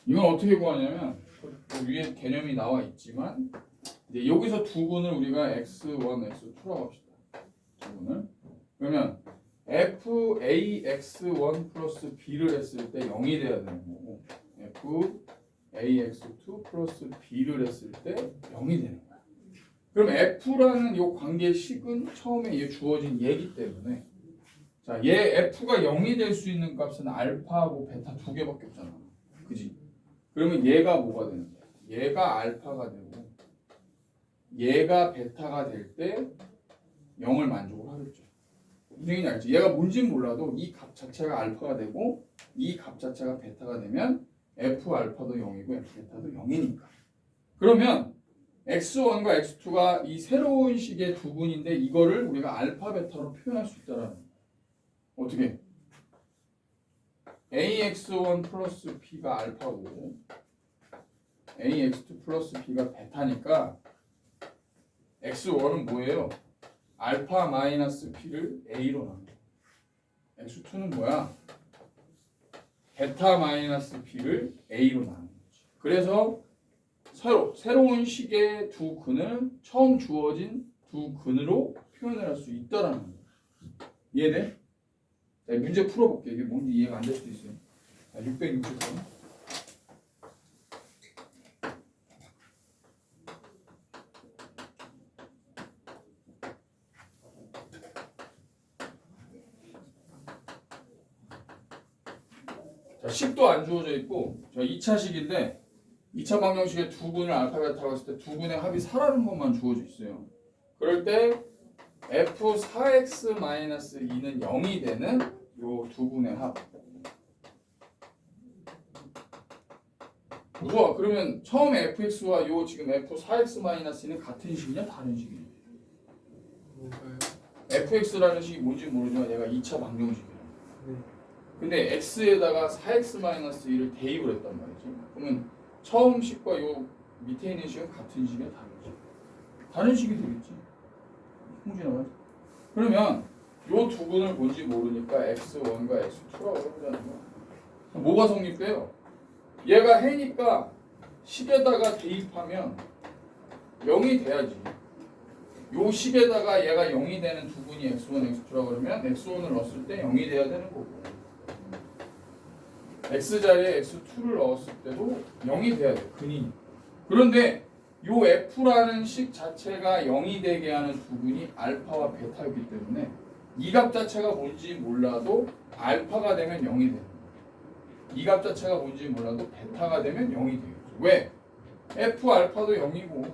이건 어떻게 구하냐면 위에 개념이 나와 있지만 이제 여기서 두 군을 우리가 x1, x2라고 합시다. 두 군을. 그러면 fax1 플러스 b를 했을 때 0이 돼야 되는 거고 fax2 플러스 b를 했을 때 0이 되는 거야. 그럼 f라는 이 관계식은 처음에 얘 주어진 얘기 때문에 자, 얘 f가 0이 될 수 있는 값은 알파하고 베타 두 개밖에 없잖아. 그지? 그러면 얘가 뭐가 되는 거야? 얘가 알파가 되고 얘가 베타가 될 때 0을 만족을 하겠죠. 무슨 얘기인지 알지? 얘가 뭔지는 몰라도 이 값 자체가 알파가 되고 이 값 자체가 베타가 되면 f 알파도 0이고 f 베타도 0이니까. 그러면 x1과 x2가 이 새로운 식의 두 군인데 이거를 우리가 알파 베타로 표현할 수 있다라는 거야. 어떻게? ax1 플러스 b가 알파고 ax2 플러스 b가 베타니까 x1은 뭐예요? 알파 마이너스 b를 a로 나눠. x2는 뭐야? 베타 마이너스 b를 a로 나누는 거지. 그래서 새로운 식의 두 근을 처음 주어진 두 근으로 표현을 할 수 있다라는 거야. 이해돼? 자, 문제 풀어볼게. 이게 뭔지 이해가 안 될 수도 있어요. 660번. 자, 식도 안 주어져 있고 저 2차식인데 2차 방정식에 두 군을 알파 베타라고 했을 때 두 군의 합이 4라는 것만 주어져 있어요. 그럴 때 f4x-2는 0이 되는 요 두 군의 합. 좋아. 그러면 처음에 fx와 요 지금 f4x-2는 같은 식이냐 다른 식이냐? 뭔가요? fx라는 식이 뭔지 모르지만 얘가 2차 방정식이야. 네. 근데 x에다가 4x-2를 대입을 했단 말이지. 그러면 처음 식과 요 밑에 있는 식은 같은 식이야 다른 식? 다른 식이 되겠지. 홍진아 맞아? 그러면 요 두 군을 뭔지 모르니까 x1과 x2라고 해보자는 거야. 뭐가 성립돼요? 얘가 해니까 식에다가 대입하면 0이 돼야지. 요 식에다가 얘가 0이 되는 두 군이 x1, x2라고 그러면 x1을 넣었을 때 0이 돼야 되는 거고 x 자리에 x2를 넣었을 때도 0이 돼야 돼. 근이. 그런데 요 f라는 식 자체가 0이 되게 하는 두 군이 알파와 베타이기 때문에 이 값 자체가 뭔지 몰라도 알파가 되면 0이 돼요. 이 값 자체가 뭔지 몰라도 베타가 되면 0이 되겠죠. 왜? f 알파도 0이고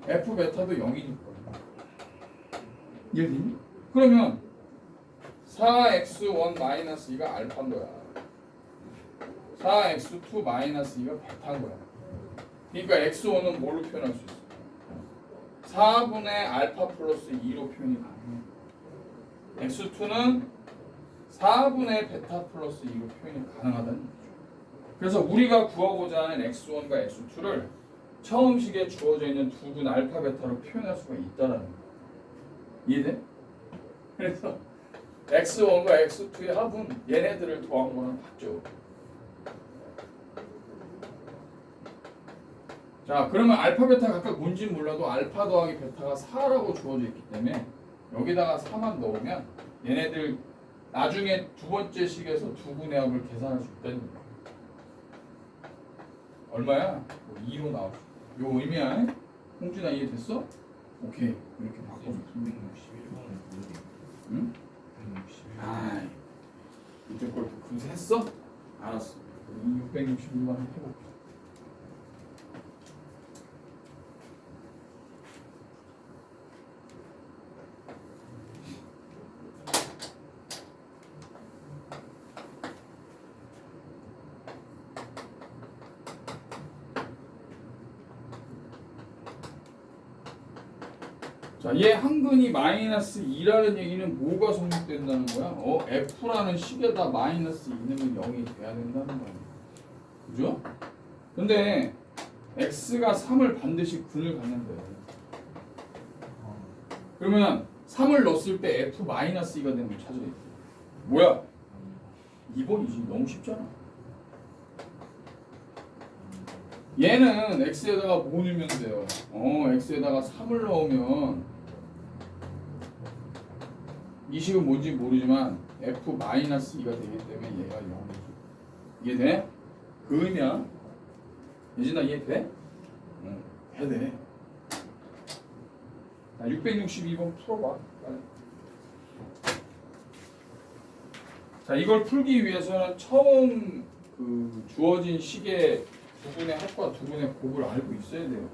f 베타도 0이니까. 이해되니? 그러면 4x1-2가 알파인 거야. 4x2-2가 베타인 거야. 그러니까 x1은 뭘로 표현할 수 있어? 4분의 알파 플러스 2로 표현이 가능해. x2는 4분의 베타 플러스 2로 표현이 가능하다는 거죠. 그래서 우리가 구하고자 하는 x1과 x2를 처음 식에 주어져 있는 두 군 알파 베타로 표현할 수가 있다는 거예요. 이해돼? 그래서 x1과 x2의 합은 얘네들을 더한 거랑 같죠. 자, 그러면 알파 베타 각각 뭔지 몰라도 알파 더하기 베타가 4라고 주어져 있기 때문에 여기다가 4만 넣으면 얘네들 나중에 두 번째 식에서 두 군의 합을 계산할 수 있다는 거예요. 얼마야? 2로 나왔어. 요 의미야? 홍준아 이해됐어? 오케이. 이렇게 바꿔줘. 261번. 응? 161번. 아, 이쪽 걸 금세 했어? 알았어. 666만 원 해볼게. 자, 얘 한근이 마이너스 2라는 얘기는 뭐가 성립된다는 거야? F라는 식에다 마이너스 2넣으면 0이 돼야 된다는 거야. 그죠? 근데 X가 3을 반드시 근을 갖는데 그러면 3을 넣었을 때 F 마이너스 2가 되는 걸 찾아야 돼. 뭐야? 2번이지. 너무 쉽잖아. 얘는 x에다가 뭐 넣으면 돼요? x에다가 3을 넣으면 이 식은 뭔지 모르지만 f-2가 되기 때문에 얘가 0이죠. 이해돼? 그 의미야. 예진아 이해돼? 응, 해야 돼. 자, 662번 풀어봐. 빨리. 자, 이걸 풀기 위해서는 처음 그 주어진 식의 부분의 합과 두 분의 곱을 알고 있어야 돼요.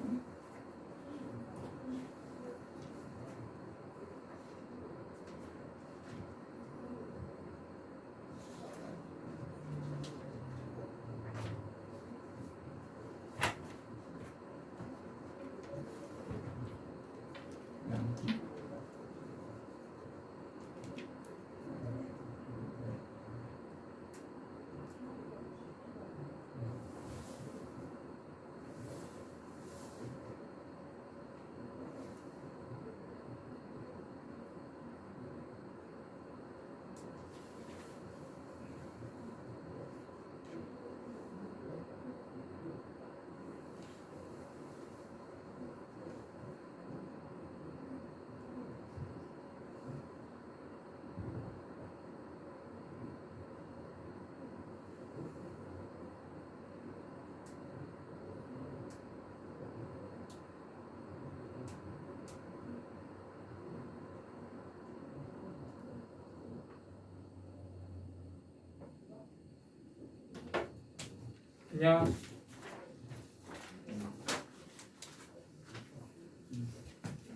그냥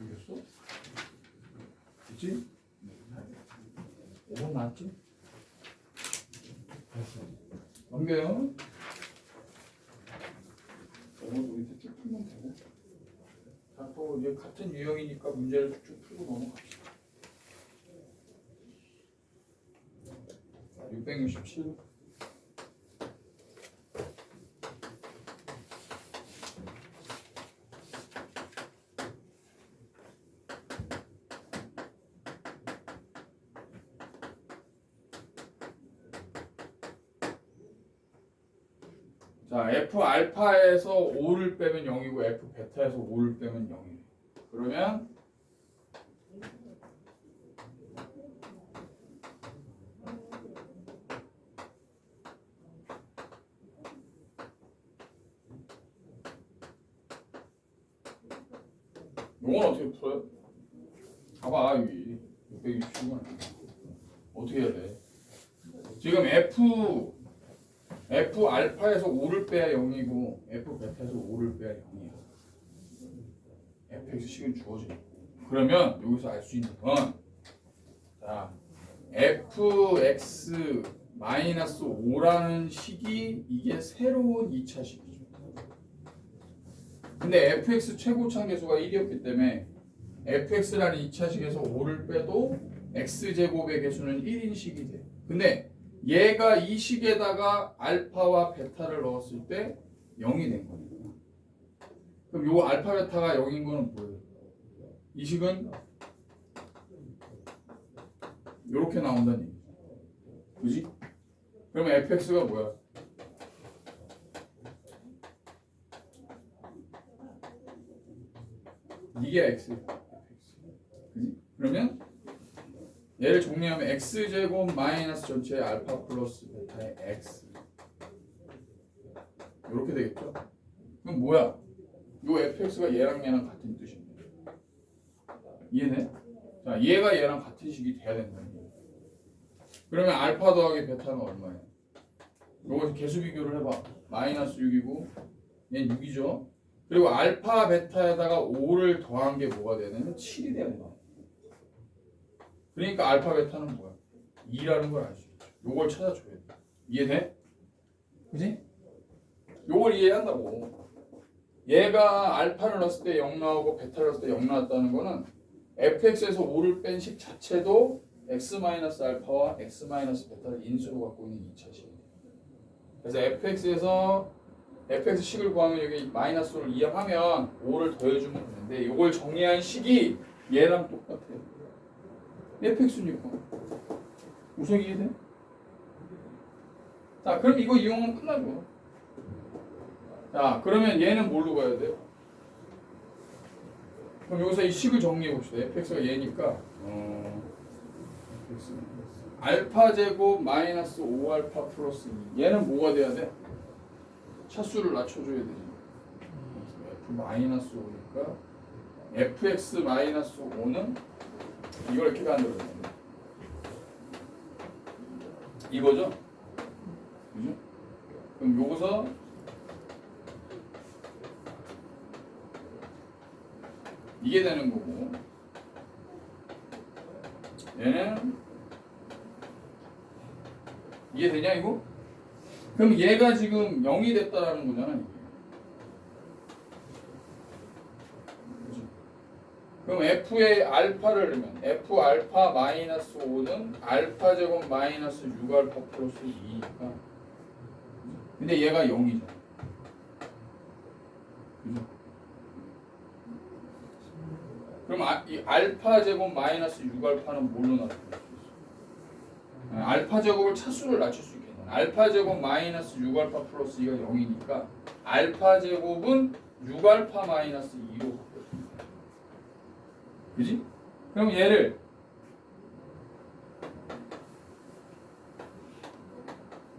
이겼어? 그치? 5번 나왔지? 됐어. 넘겨요. 5번도 밑에 쭉 풀면 되고. 자, 또 이제 같은 유형이니까 문제를 쭉 풀고 넘어갑시다. 667. 자, f 알파에서 5를 빼면 0이고 f 베타에서 5를 빼면 0이에요. 그러면 이건 어떻게 풀어요? 봐봐 여기 660은 어떻게 해야 돼? 지금 f 알파에서 5를 빼야 0이고 f 베타에서 5를 빼야 0이야. fx 식은 주어져. 그러면 여기서 알 수 있는 건 자, fx 마이너스 5라는 식이 이게 새로운 2차 식이죠. 근데 fx 최고차 계수가 1이었기 때문에 fx라는 2차 식에서 5를 빼도 x제곱의 개수는 1인 식이 돼. 근데 얘가 이 식에다가 알파와 베타를 넣었을 때 0이 된 거예요. 그럼 요 알파 베타가 0인 거는 뭐예요? 이 식은 이렇게 나온다는 얘기죠. 그지? 그러면 fx가 뭐야? 이게 x예요. 그지? 그러면 얘를 정리하면 x제곱 마이너스 전체의 알파 플러스 베타의 x 이렇게 되겠죠? 그럼 뭐야? 요 fx가 얘랑 같은 뜻입니다. 이해돼? 자, 얘가 얘랑 같은 식이 돼야 된다는 거예요. 그러면 알파 더하기 베타는 얼마예요? 요거 개수 비교를 해봐. 마이너스 6이고 얘는 6이죠. 그리고 알파 베타에다가 5를 더한 게 뭐가 되냐면 7이 되는 거야. 그러니까 알파 베타는 뭐야? 2라는 걸 알 수 있죠. 요걸 찾아줘야 돼. 이해돼? 그지? 요걸 이해한다고. 얘가 알파를 넣었을 때 0 나오고 베타를 넣었을 때 0 나왔다는 거는 fx에서 5를 뺀 식 자체도 x-알파와 x-베타를 인수로 갖고 있는 2차식이에요. 그래서 fx에서 fx 식을 구하면 여기 마이너스를 이항하면 5를 더해주면 되는데 이걸 정의한 식이 얘랑 똑같아요. fx니까. 우선 이해돼? 자, 그럼 이거 이용하면 끝나죠. 자, 그러면 얘는 뭘로 가야 돼요? 그럼 여기서 이 식을 정리해 봅시다. fx가 얘니까 알파 제곱 마이너스 5알파 플러스 2. 얘는 뭐가 돼야 돼? 차수를 낮춰줘야 되지. f 마이너스 5니까 fx 마이너스 5는 이걸 이렇게 만들어야 돼. 이거죠? 그죠? 그럼 여기서 이게 되는 거고 얘는 이게 되냐 이거? 그럼 얘가 지금 0이 됐다라는 거잖아 이게. 그죠? 그럼 f의 알파를 넣으면 f 알파 마이너스 5는 알파 제곱 마이너스 6알파 플러스 2니까 근데 얘가 0이잖아. 그죠? 그럼 이 알파 제곱 마이너스 6알파는 뭘로 나타낼 수 있어? 알파 제곱을 차수를 낮출 수 있겠네. 알파 제곱 마이너스 6알파 플러스 2가 0이니까 알파 제곱은 6알파 마이너스 2로 바뀌었습니다. 그지? 그럼 얘를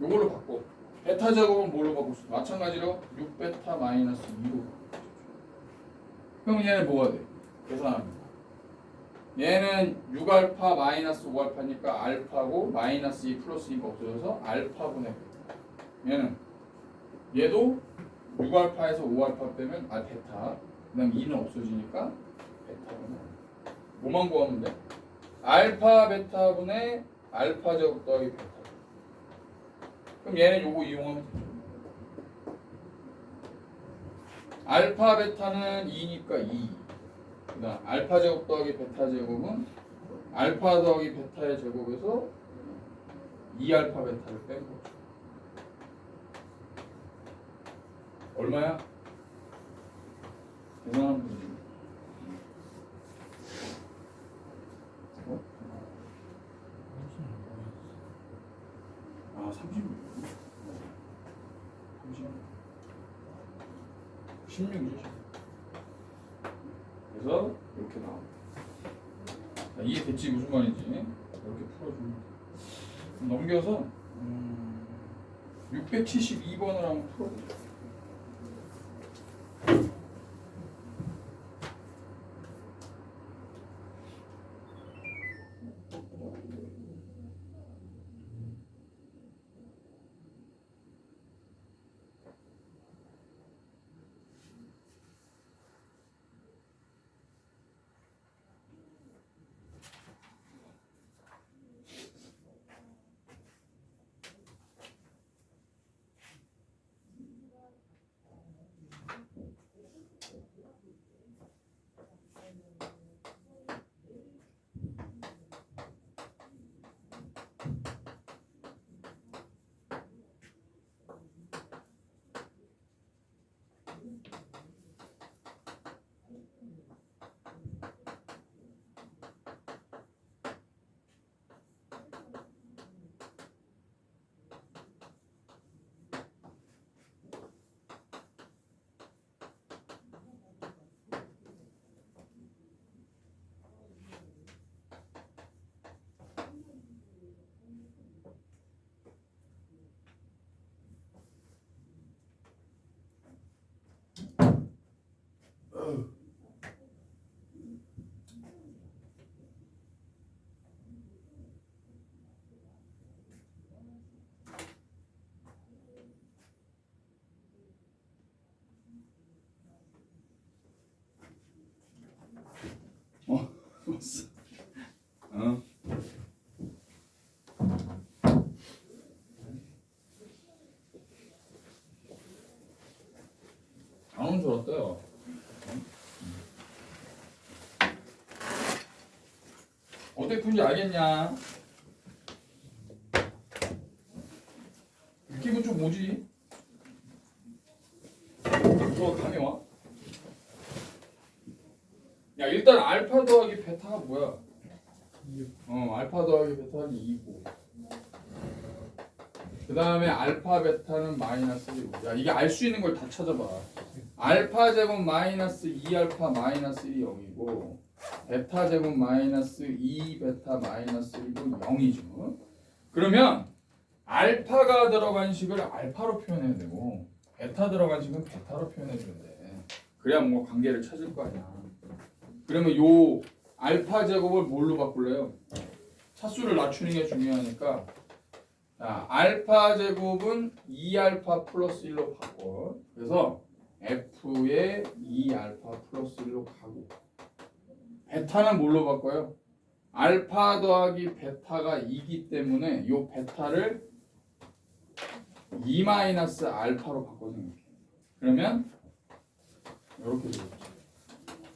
요걸로 바꿔. 베타 제곱은 뭘로 바꿀 수 있어? 마찬가지로 6베타 마이너스 2로 바꿔. 그럼 얘는 뭐가 돼? 계산합니다. 얘는 6알파 마이너스 5알파니까 알파고 마이너스 2 플러스 2가 없어져서 알파분의 베타. 얘는 얘도 6알파에서 5알파 빼면 베타. 그 다음 2는 없어지니까 베타분의 뭐만 구하면 돼? 알파 베타분의 알파 제곱 더하기 베타. 그럼 얘는 요거 이용하면 되죠. 알파 베타는 2니까 2. 그다음 알파 제곱 더하기 베타 제곱은 알파 더하기 베타의 제곱에서 2알파 베타를 뺀 거죠. 얼마야? 계산하면 되지. 아 36. 16이죠. 그래서 이렇게 나옵니다. 자, 이해됐지? 무슨 말인지 이렇게 풀어주면 돼. 넘겨서 672번을 한번 풀어보자. 왔어. 안 오는 줄 알았어요. 어떻게 푼지 알겠냐? 느낌은 좀 뭐지? 더 감이 와? 야 일단 알파 더하기 베타가 뭐야? 알파 더하기 베타는 2고 그 다음에 알파 베타는 마이너스 1이고. 야, 이게 알 수 있는 걸 다 찾아봐. 알파 제곱 마이너스 2알파 마이너스 1이 0이고 베타 제곱 마이너스 2 베타 마이너스 1도 0이죠. 그러면 알파가 들어간 식을 알파로 표현해야 되고 베타 들어간 식은 베타로 표현해 줘야 돼. 그래야 뭔가 관계를 찾을 거 아니야. 그러면 요 알파 제곱을 뭘로 바꿀래요? 차수를 낮추는 게 중요하니까 자, 알파 제곱은 2알파 플러스 1로 바꿔. 그래서 F에 2알파 플러스 1로 가고 베타는 뭘로 바꿔요? 알파 더하기 베타가 2기 때문에 요 베타를 2 마이너스 알파로 바꿔 생각해. 그러면 이렇게 되겠죠.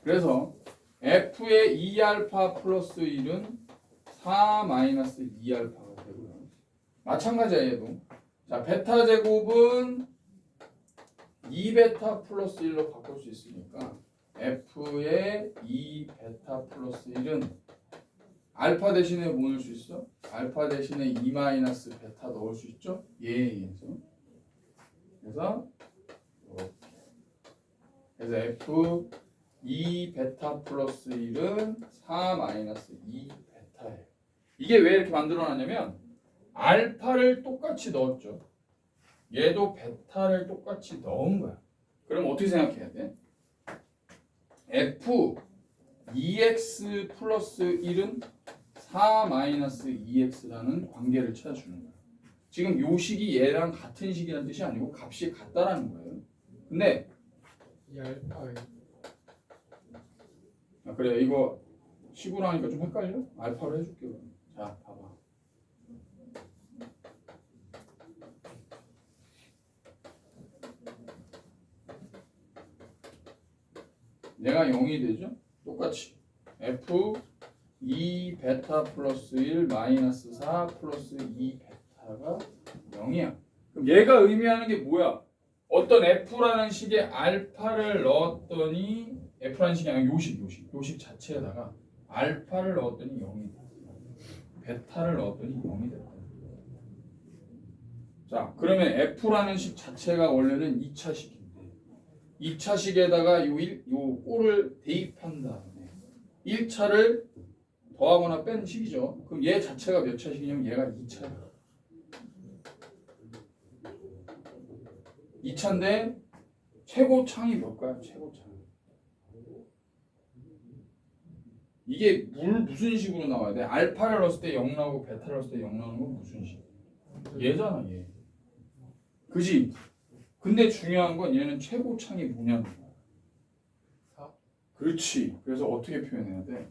그래서 F의 2알파 플러스 1은 4 마이너스 2알파가 되고요. 마찬가지야 얘도. 자, 베타 제곱은 2베타 플러스 1로 바꿀 수 있으니까 F의 2베타 플러스 1은 알파 대신에 뭐 넣을 수 있어? 알파 대신에 2 마이너스 베타 넣을 수 있죠? 예에서. 그래서 이렇게. 그래서 F 2 베타 플러스 1은 4 마이너스 2 베타예요. 이게 왜 이렇게 만들어놨냐면 알파를 똑같이 넣었죠. 얘도 베타를 똑같이 넣은 거야. 그럼 어떻게 생각해야 돼? F 2x 플러스 1은 4 마이너스 2x라는 관계를 찾아주는 거야. 지금 요 식이 얘랑 같은 식이라는 뜻이 아니고 값이 같다라는 거예요. 근데 이 알파에 아, 그래 이거 식으로 하니까 좀 헷갈려? 알파로 해줄게. 그럼. 자 봐봐. 얘가 0이 되죠? 똑같이 F 2 베타 플러스 1 마이너스 4 플러스 2 베타가 0이야. 그럼 얘가 의미하는 게 뭐야? 어떤 F라는 식에 알파를 넣었더니 F라는 식이 아니라 요식 자체에다가 알파를 넣었더니 0이다. 베타를 넣었더니 0이 됐다. 자, 그러면 F라는 식 자체가 원래는 2차식인데 2차식에다가 요 꼴을 대입한 다음에 1차를 더하거나 뺀 식이죠. 그럼 얘 자체가 몇 차식이냐면 얘가 2차야. 2차인데 최고창이 몇까요? 최고창. 이게 무슨 식으로 나와야 돼? 알파를 넣었을 때 0 나오고 베타를 넣었을 때 0 나오는 건 무슨 식? 얘잖아 얘. 그지? 근데 중요한 건 얘는 최고창이 뭐냐는 거야. 4. 그렇지. 그래서 어떻게 표현해야 돼?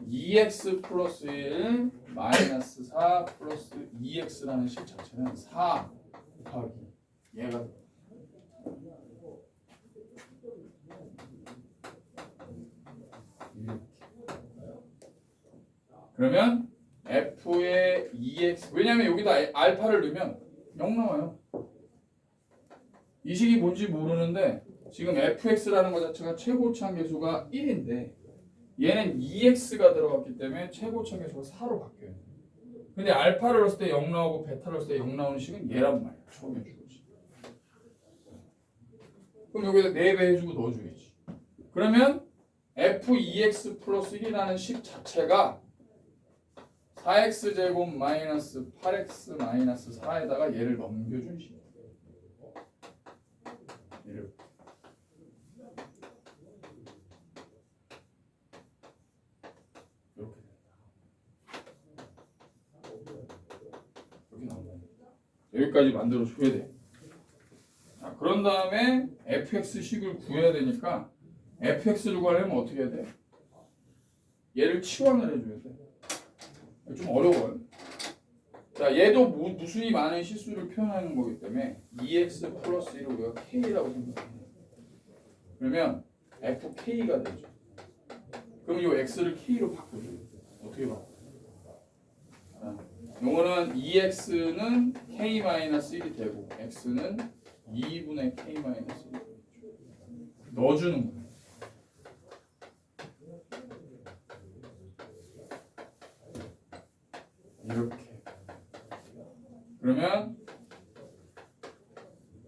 2x 플러스 1 마이너스 4 플러스 2x라는 식 자체는 4 곱하기 얘가 이렇게. 그러면 f의 2x 왜냐면 여기다 알파를 넣으면 0 나와요. 이 식이 뭔지 모르는데 지금 fx라는 것 자체가 최고차 계수가 1인데 얘는 2x가 들어갔기 때문에 최고차 계수가 4로 바뀌어요. 근데 알파를 넣었을 때 0 나오고 베타를 넣었을 때 0 나오는 식은 얘란 말이야. 처음에 주어지. 그럼 여기다 4배 해주고 넣어줘야지. 그러면 f2x 플러스 1이라는 식 자체가 4x 제곱 마이너스 8x 마이너스 4에다가 얘를 넘겨준 식. 이렇게. 이렇게 나온다. 여기까지 만들어 줘야 돼. 자, 그런 다음에 fx식을 구해야 되니까 fx를 구하려면 어떻게 해야 돼? 얘를 치환을 해줘야 돼. 좀 어려워요. 자, 얘도 무수히 많은 실수를 표현하는 거기 때문에 2x 플러스 1을 우리가 k라고 생각해요. 그러면 fk가 되죠. 그럼 이 x를 k로 바꿔줘요. 어떻게 바꿔? 요거는 2x는 k-1이 되고 x는 2분의 k-1이 되죠. 넣어주는 거예요. 이렇게. 그러면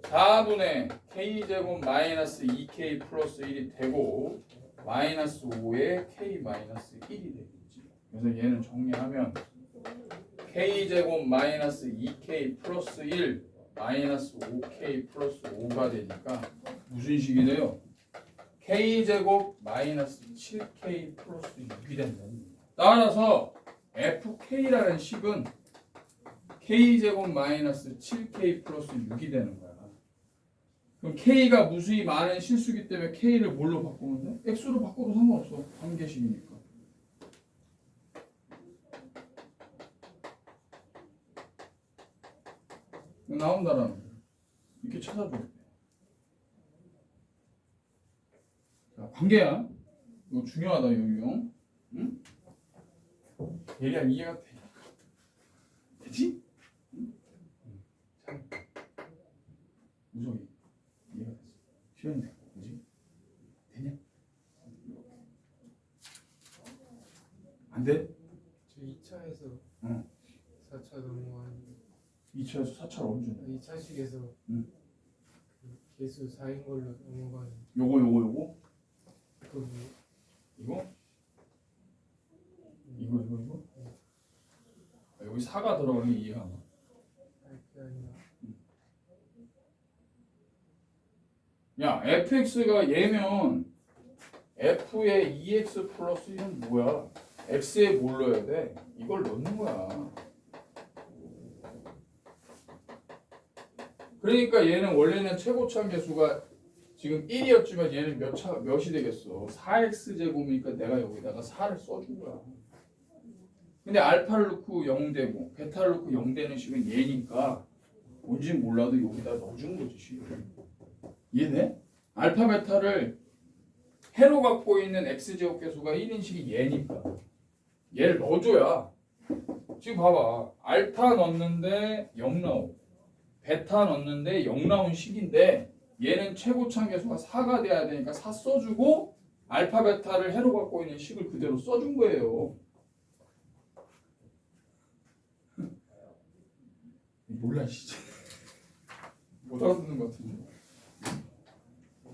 4분의 k제곱 마이너스 2k 플러스 1이 되고 마이너스 5에 k 마이너스 1이 되겠지. 그래서 얘는 정리하면 k제곱 마이너스 2k 플러스 1 마이너스 5k 플러스 5가 되니까 무슨 식이 돼요? k제곱 마이너스 7k 플러스 6이 된다. 따라서 fk라는 식은 k제곱 마이너스 7k 플러스 6이 되는 거야. 그럼 k가 무수히 많은 실수기 때문에 k를 뭘로 바꾸면 돼? x로 바꿔도 상관없어. 관계식이니까. 나온다라는 거야. 이렇게 찾아줘. 자, 관계야. 이거 중요하다, 여기요. 응? 대략 이해가 돼. 되지? 응? 참. 무속이 이해가 됐어. 시간이 됐고, 그지? 되냐? 안 돼? 저 2차에서 응. 4차 넘어가는 2차에서 4차로 언제? 2차식에서 응. 그 개수 4인 걸로 넘어가는 요거? 그 뭐, 이거? 이거? 아, 여기 4가 들어가는 게 이해가 안 가. 그게 아니라 야, fx가 얘면 f의 2x 플러스 1은 뭐야? x에 뭘 넣어야 돼? 이걸 넣는 거야. 그러니까 얘는 원래는 최고차 계수가 지금 1이었지만 얘는 몇이 되겠어? 4x 제곱이니까 내가 여기다가 4를 써준 거야. 근데 알파를 넣고 0 되고 베타를 넣고 0 되는 식은 얘니까 뭔지 몰라도 여기다 넣어준 거지 식을. 이해돼? 알파 베타를 해로 갖고 있는 x제곱 계수가 1인 식이 얘니까 얘를 넣어줘야. 지금 봐봐. 알파 넣는데 0 나오고 베타 넣는데 0 나온 식인데 얘는 최고차 계수가 4가 돼야 되니까 4 써주고 알파 베타를 해로 갖고 있는 식을 그대로 써준 거예요. 몰라 진짜. 못 알아듣는 것 같은데.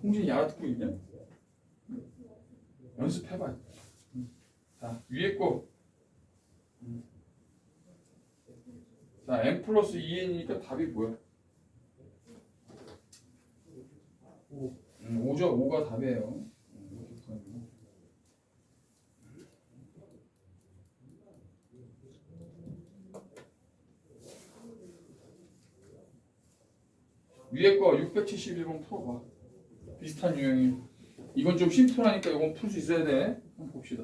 홍진이 알아듣고 있냐? 연습해봐. 자, 위에 거. 자, n 플러스 2n이니까 답이 뭐야? 5 5죠. 5가 답이에요. 이렇게 구하는 거. 위에 거 671번 풀어봐. 비슷한 유형이. 이건 좀 심플하니까 이건 풀 수 있어야 돼. 한번 봅시다.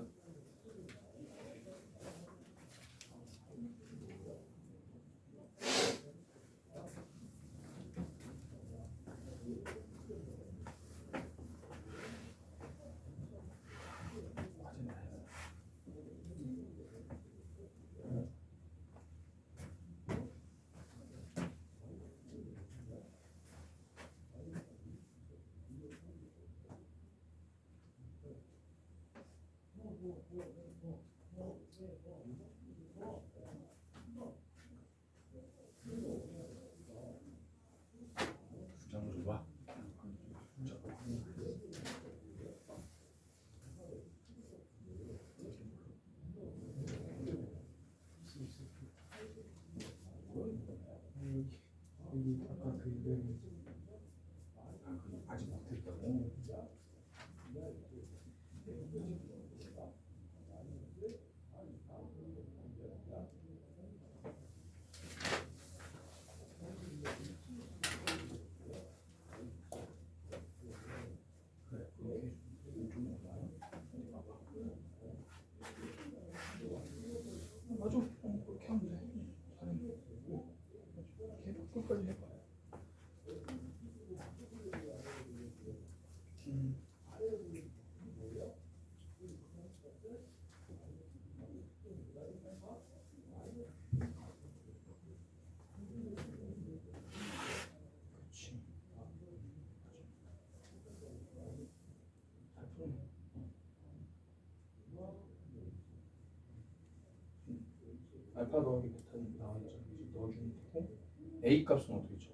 주장을 줘봐. 여기 아까 그 이름 아, 그거 아직 못했다고? 그래, 그렇게 좀 해봐. 어디 봐봐. 맞아. 그렇게 하면 돼. 잘해. 이렇게 해봐. 끝까지 해봐. 그렇지. 잘 풀어. 알파 더하기 베타는 나와 있잖아. 넣어주면 되고. A 값은 어떻게 쳐?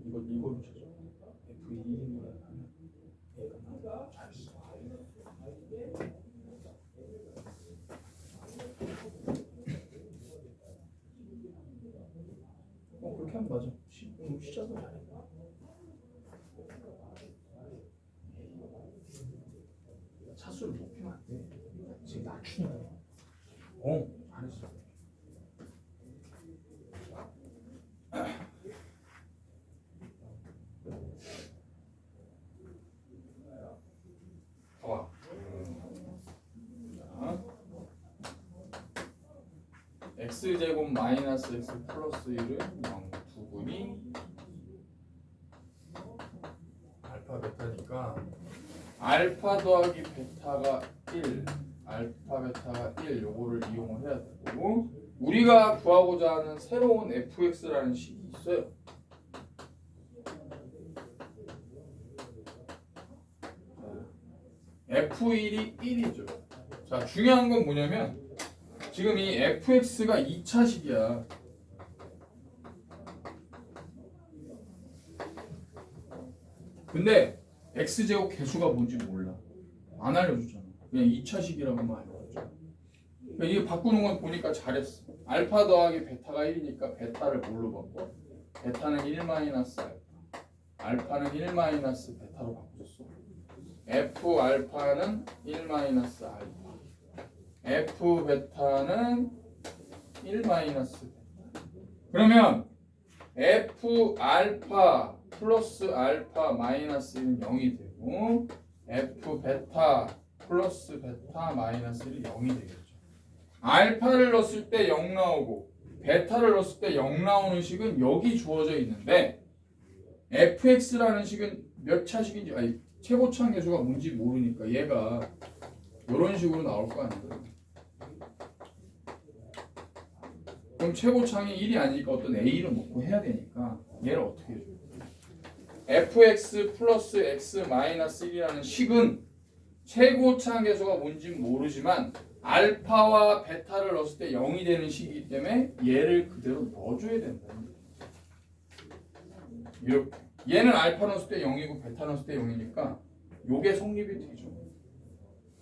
이걸로 쳐줘. F1인 거야. A가 나와. 잘했어. 그렇게 하면 맞아. 시작을 잘해. 차수를 높이면 안 돼. 지금 낮추는 거야. 잘했어. 봐봐. x제곱 마이너스 x 플러스 1은 0 부분이 알파 베타니까 알파 더하기 베타가 1 알파 베타가 1 요거를 이용을 해야 되고 우리가 구하고자 하는 새로운 fx라는 식이 있어요. f1이 1이죠. 자, 중요한 건 뭐냐면 지금 이 fx가 2차식이야. 근데 x제곱 개수가 뭔지 몰라. 안 알려주잖아. 그냥 2차식이라고만 알려줘. 그러니까 이게 바꾸는 건 보니까 잘했어. 알파 더하기 베타가 1이니까 베타를 뭘로 바꿔? 베타는 1 마이너스 알파. 알파는 1 마이너스 베타로 바꿔줬어. f 알파는 1 마이너스 알파. f 베타는 1 마이너스 베타. 그러면 f 알파 플러스 알파 마이너스 1은 0이 되고 f 베타 플러스 베타 마이너스 1이 0이 되겠죠. 알파를 넣었을 때 0 나오고 베타를 넣었을 때 0 나오는 식은 여기 주어져 있는데 fx라는 식은 몇 차식인지 아니 최고차항 계수가 뭔지 모르니까 얘가 이런 식으로 나올 거 아니에요. 그럼 최고차항이 1이 아니니까 어떤 a를 놓고 해야 되니까 얘를 어떻게 해줘요? fx 플러스 x 마이너스 1이라는 식은 최고차항 계수가 뭔지 모르지만 알파와 베타를 넣었을 때 0이 되는 식이기 때문에 얘를 그대로 넣어줘야 된다. 이렇게 얘는 알파 넣었을 때 0이고 베타 넣었을 때 0이니까 요게 성립이 되죠.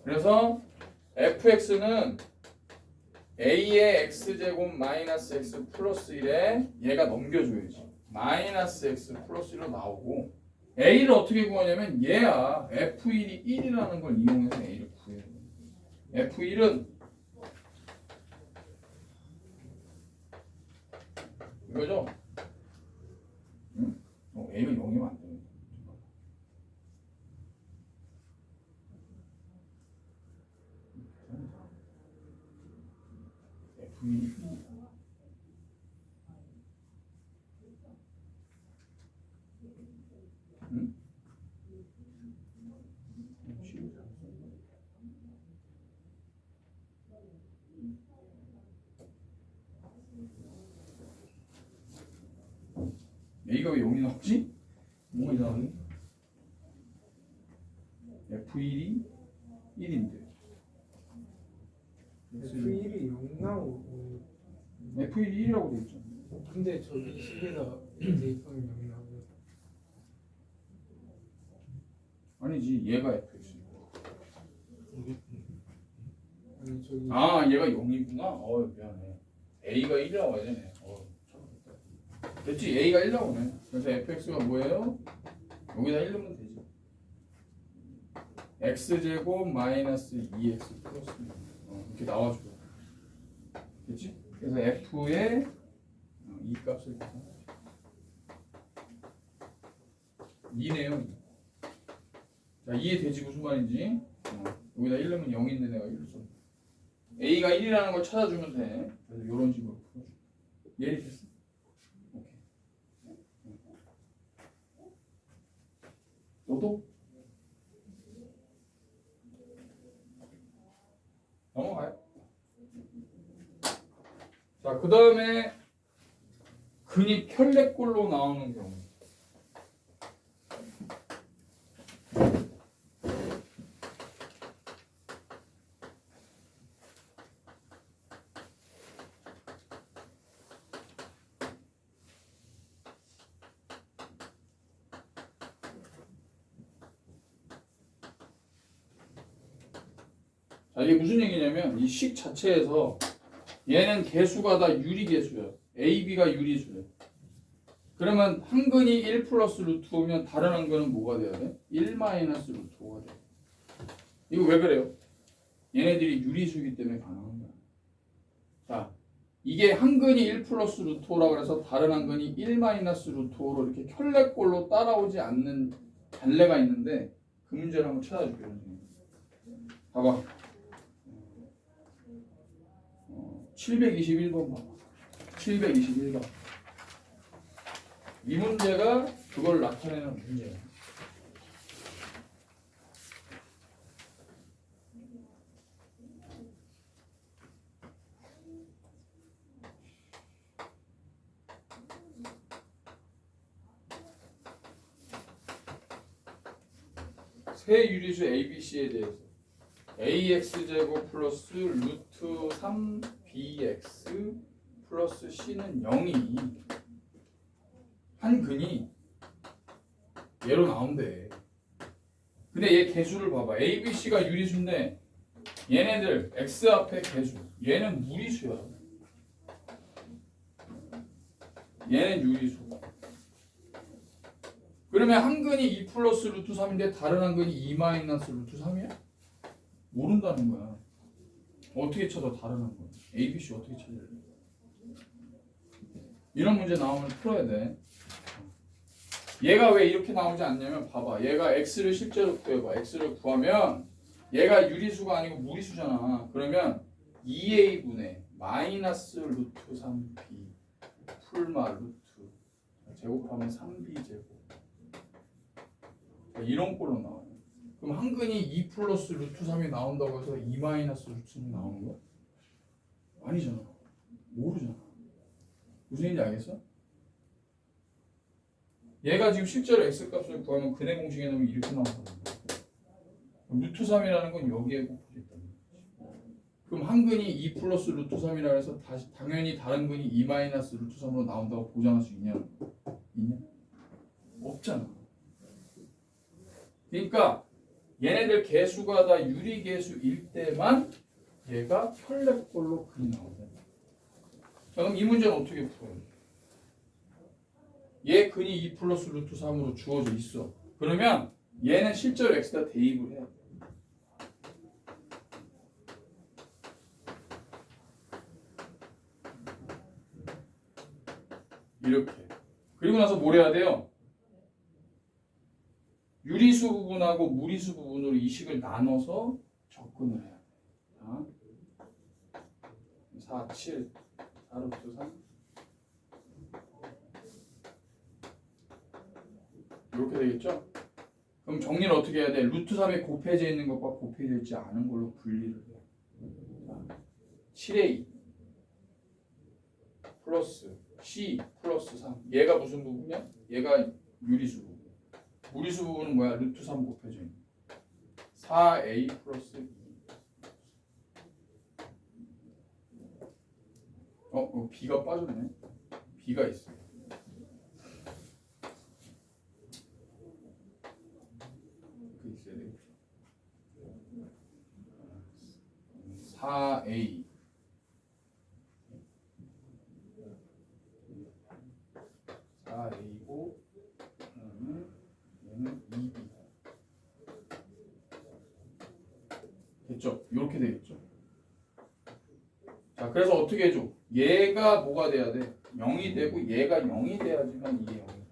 그래서 fx는 a의 x제곱 마이너스 x 플러스 1에 얘가 넘겨줘야지. 마이너스 x 플러스 1로 나오고 a를 어떻게 구하냐면 얘야 f1이 1이라는 걸 이용해서 a를 구해요. f1은 이거죠? 응? a가 0이면 안 돼요. f1이 1. 응? A가 왜 0이 나오지? 뭐가 이상하네? F1이 1인데 F1이 0 나오고 F1이 1이라고 돼 있잖아. 근데 저기 식에다 대입하면 0 나오고 아니지 얘가 Fx. 아니 저기 얘가 0이구나. 미안해. A가 1 나와야 되네. 됐지? A가 1 나오네. 그래서 fx가 뭐예요? 여기다 1 넣으면 되지. x제곱 마이너스 2x 플러스 1. 이렇게 나와줘. 됐지? 그래서 f의 이 값을 계산하죠. 2네요. 자, 이해되지 무슨 말인지? 여기다 1 넣으면 0인데 내가 1을 써. A가 1이라는 걸 찾아주면 돼. 그래서 이런 식으로 풀어줘. 이해됐어? 너도? 넘어가요. 자, 그 다음에 근이 켤레꼴로 나오는 경우. 자, 이게 무슨 얘기냐면 이 식 자체에서 얘는 개수가 다 유리개수야. A, B가 유리수야. 그러면 한 근이 1 플러스 루트 5면 다른 한 근은 뭐가 돼야 돼? 1 마이너스 루트 5가 돼. 이거 왜 그래요? 얘네들이 유리수이기 때문에 가능한 거야. 자, 이게 한 근이 1 플러스 루트 5라고 해서 다른 한 근이 1 마이너스 루트 5로 이렇게 켤레꼴로 따라오지 않는 단례가 있는데 그 문제를 한번 찾아줄게요. 봐봐. 721번 봐봐. 721번. 이 문제가 그걸 나타내는 문제야. 세 유리수 ABC에 대해서 AX제곱 플러스 루트 3BX 플러스 C는 0이 한 근이 얘로 나온대. 근데 얘 개수를 봐봐. ABC가 유리수인데 얘네들 X 앞에 개수. 얘는 무리수야. 얘는 유리수. 그러면 한 근이 2 플러스 루트 3인데 다른 한 근이 2 마이너스 루트 3이야? 모른다는 거야. 어떻게 찾아 다른 한 근? ABC 어떻게 찾아야 돼? 이런 문제 나오면 풀어야 돼. 얘가 왜 이렇게 나오지 않냐면 봐봐. 얘가 x를 실제로 구해봐. x를 구하면 얘가 유리수가 아니고 무리수잖아. 그러면 2a분의 마이너스 루트 3b 풀마 루트 제곱하면 3b 제곱. 이런 꼴로 나와요. 그럼 한 근이 2 플러스 루트 3이 나온다고 해서 2 마이너스 루트 3이 나오는 거야? 아니잖아. 모르잖아. 무슨 얘기인지 알겠어? 얘가 지금 실제로 x값을 구하면 근의 공식에 넣으면 이렇게 나오거든요. 루트 3이라는 건 여기에 곱해져 있다는 거지. 그럼 한 근이 2 플러스 루트 3이라 해서 다시 당연히 다른 근이 2 마이너스 루트 3으로 나온다고 보장할 수 있냐? 있냐? 없잖아. 그러니까 얘네들 개수가 다 유리개수일 때만 얘가 켤레꼴로 근이 나온다. 자, 그럼 이 문제는 어떻게 풀어요? 얘 근이 2 플러스 루트 3으로 주어져 있어. 그러면 얘는 실제로 x가 대입을 해야 돼. 이렇게. 그리고 나서 뭘 해야 돼요? 유리수 부분하고 무리수 부분으로 이 식을 나눠서 접근을 해야 돼. 자, 4, 7, 4 루트 3 이렇게 되겠죠? 그럼 정리를 어떻게 해야 돼? 루트 3에 곱해져 있는 것과 곱해져 있지 않은 걸로 분리를 해. 자, 7a 플러스 c 플러스 3 얘가 무슨 부분이야? 얘가 유리수 부분. 무리수 부분은 뭐야? 루트 3 곱해져 있는 4a 플러스 2 b가 빠졌네. b가 있어. 그 있어야 되겠죠. 4a 고 얘는 2b 됐죠? 이렇게 되겠죠. 자, 그래서 어떻게 해줘? 얘가 뭐가 돼야 돼? 0이 되고 얘가 0이 돼야지만 이게 0이 돼.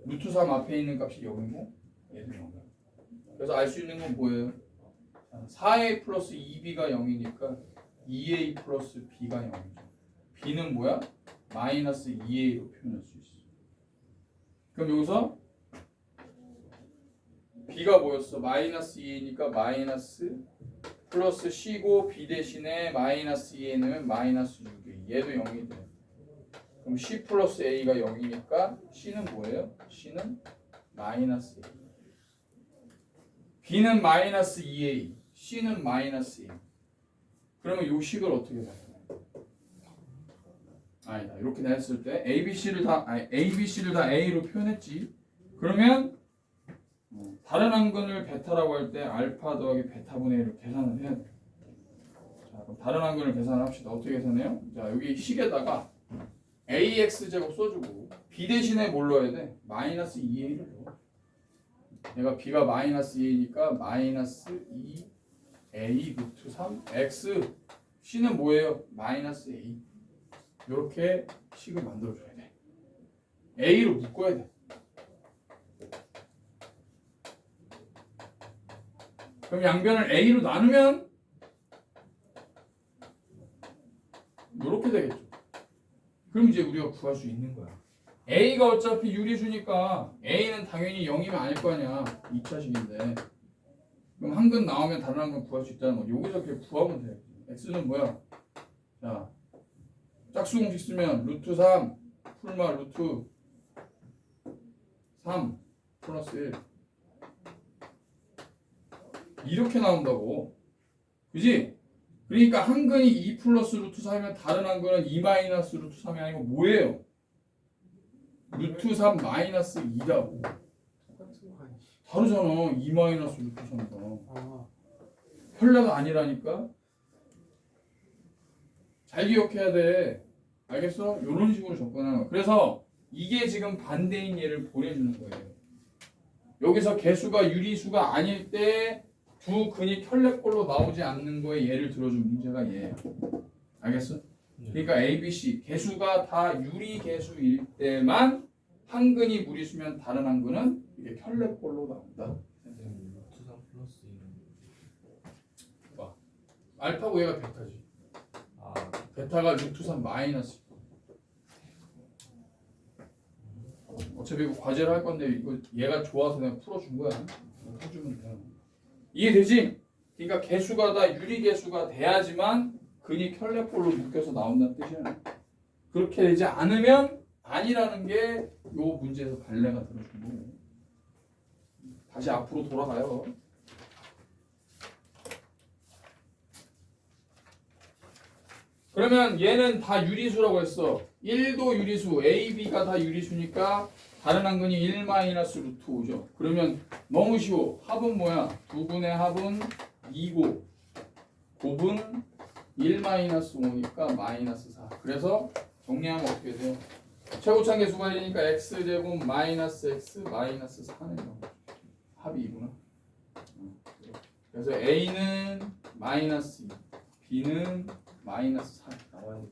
루트 3 앞에 있는 값이 0이고 얘도 0이야. 그래서 알 수 있는 건 뭐예요? 4a 플러스 2b가 0이니까 2a 플러스 b가 0이죠. b는 뭐야? 마이너스 2a로 표현할 수 있어. 그럼 여기서 b가 뭐였어? 마이너스 2a니까 마이너스 플러스 c고 b 대신에 마이너스 2a 넣으면 마이너스 6a. 얘도 0이 돼. 그럼 c 플러스 a가 0이니까 c는 뭐예요? c는 마이너스 a. b는 마이너스 2a, c는 마이너스 2. 그러면 이 식을 어떻게 봐요? 아니다. 이렇게 냈을 때 ABC를 다 A로 표현했지. 그러면 다른 한근을 베타라고 할 때 알파 더하기 베타분의 1을 계산을 해야 돼. 자, 그럼 다른 한근을 계산을 합시다. 어떻게 계산해요? 자, 여기 식에다가 ax 제곱 써주고 b 대신에 뭘 넣어야 돼? 마이너스 2a를 넣어. 얘가 b가 마이너스 2a니까 마이너스 2a 루트 3 x c는 뭐예요? 마이너스 a. 이렇게 식을 만들어줘야 돼. a로 묶어야 돼. 그럼 양변을 a로 나누면 이렇게 되겠죠. 그럼 이제 우리가 구할 수 있는 거야. a가 어차피 유리수니까 a는 당연히 0이면 아닐 거 아니야. 2차식인데. 그럼 한근 나오면 다른 한근 구할 수 있다는 거. 여기서 그냥 구하면 돼. x는 뭐야? 자, 짝수 공식 쓰면 루트 3 풀마 루트 3 플러스 1 이렇게 나온다고. 그지? 그러니까 한근이 2 플러스 루트 3이면 다른 한근은 2 마이너스 루트 3이 아니고 뭐예요? 루트 3 마이너스 2라고. 똑같은 거 아니지? 다르잖아. 2 마이너스 루트 3이랑. 아, 혈례가 아니라니까. 잘 기억해야 돼. 알겠어? 이런 식으로 접근하는 거야. 그래서 이게 지금 반대인 예를 보내주는 거예요. 여기서 개수가 유리수가 아닐 때 두 근이 켤레꼴로 나오지 않는 거에 예를 들어준 문제가 얘예요. 알겠어? 그러니까 A, B, C 개수가 다 유리 개수일 때만 한 근이 무리수면 다른 한 근은 이게 켤레꼴로 나온다. 루트 3 플러스 1은 봐. 알파고 얘가 베타지. 아 베타가 루트 3 마이너스. 어차피 이거 과제를 할 건데 이거 얘가 좋아서 내가 풀어준 거야. 풀어주면 돼. 이해되지? 그러니까 개수가 다 유리 개수가 돼야지만 근이 켤레꼴로 묶여서 나온다는 뜻이야. 그렇게 되지 않으면 아니라는 게 요 문제에서 발레가 들어준 거고. 다시 앞으로 돌아가요. 그러면 얘는 다 유리수라고 했어. 1도 유리수, A, B가 다 유리수니까 다른 한 근이 1 마이너스 루트 5죠. 그러면 너무 쉬워. 합은 뭐야? 두 분의 합은 2고 곱은 1 마이너스 5니까 마이너스 4. 그래서 정리하면 어떻게 돼요? 최고차 계수가 1이니까 x제곱 마이너스 x 마이너스 4는 0. 합이 2구나. 그래서 a는 마이너스 2, b는 마이너스 4 나와야 돼.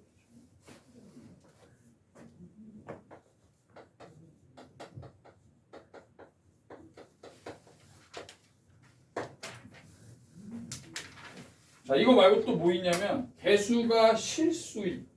자, 이거 말고 또 뭐 있냐면 개수가 실수일 때.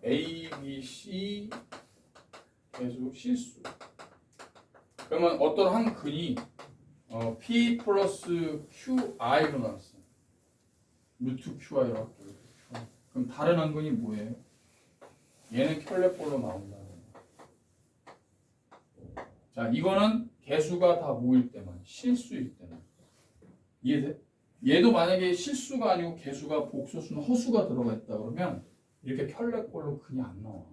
A, B, C 개수 실수. 그러면 어떤 한 근이 P 플러스 QI로 나왔어. 루트 QI로 할게요. 그럼 다른 한 근이 뭐예요? 얘는 켤레꼴로 나온다. 자, 이거는 개수가 다 모일 때만, 실수일 때만. 이해돼? 얘도 만약에 실수가 아니고 개수가 복소수는 허수가 들어가 있다 그러면 이렇게 켤레꼴로 근이 안 나와.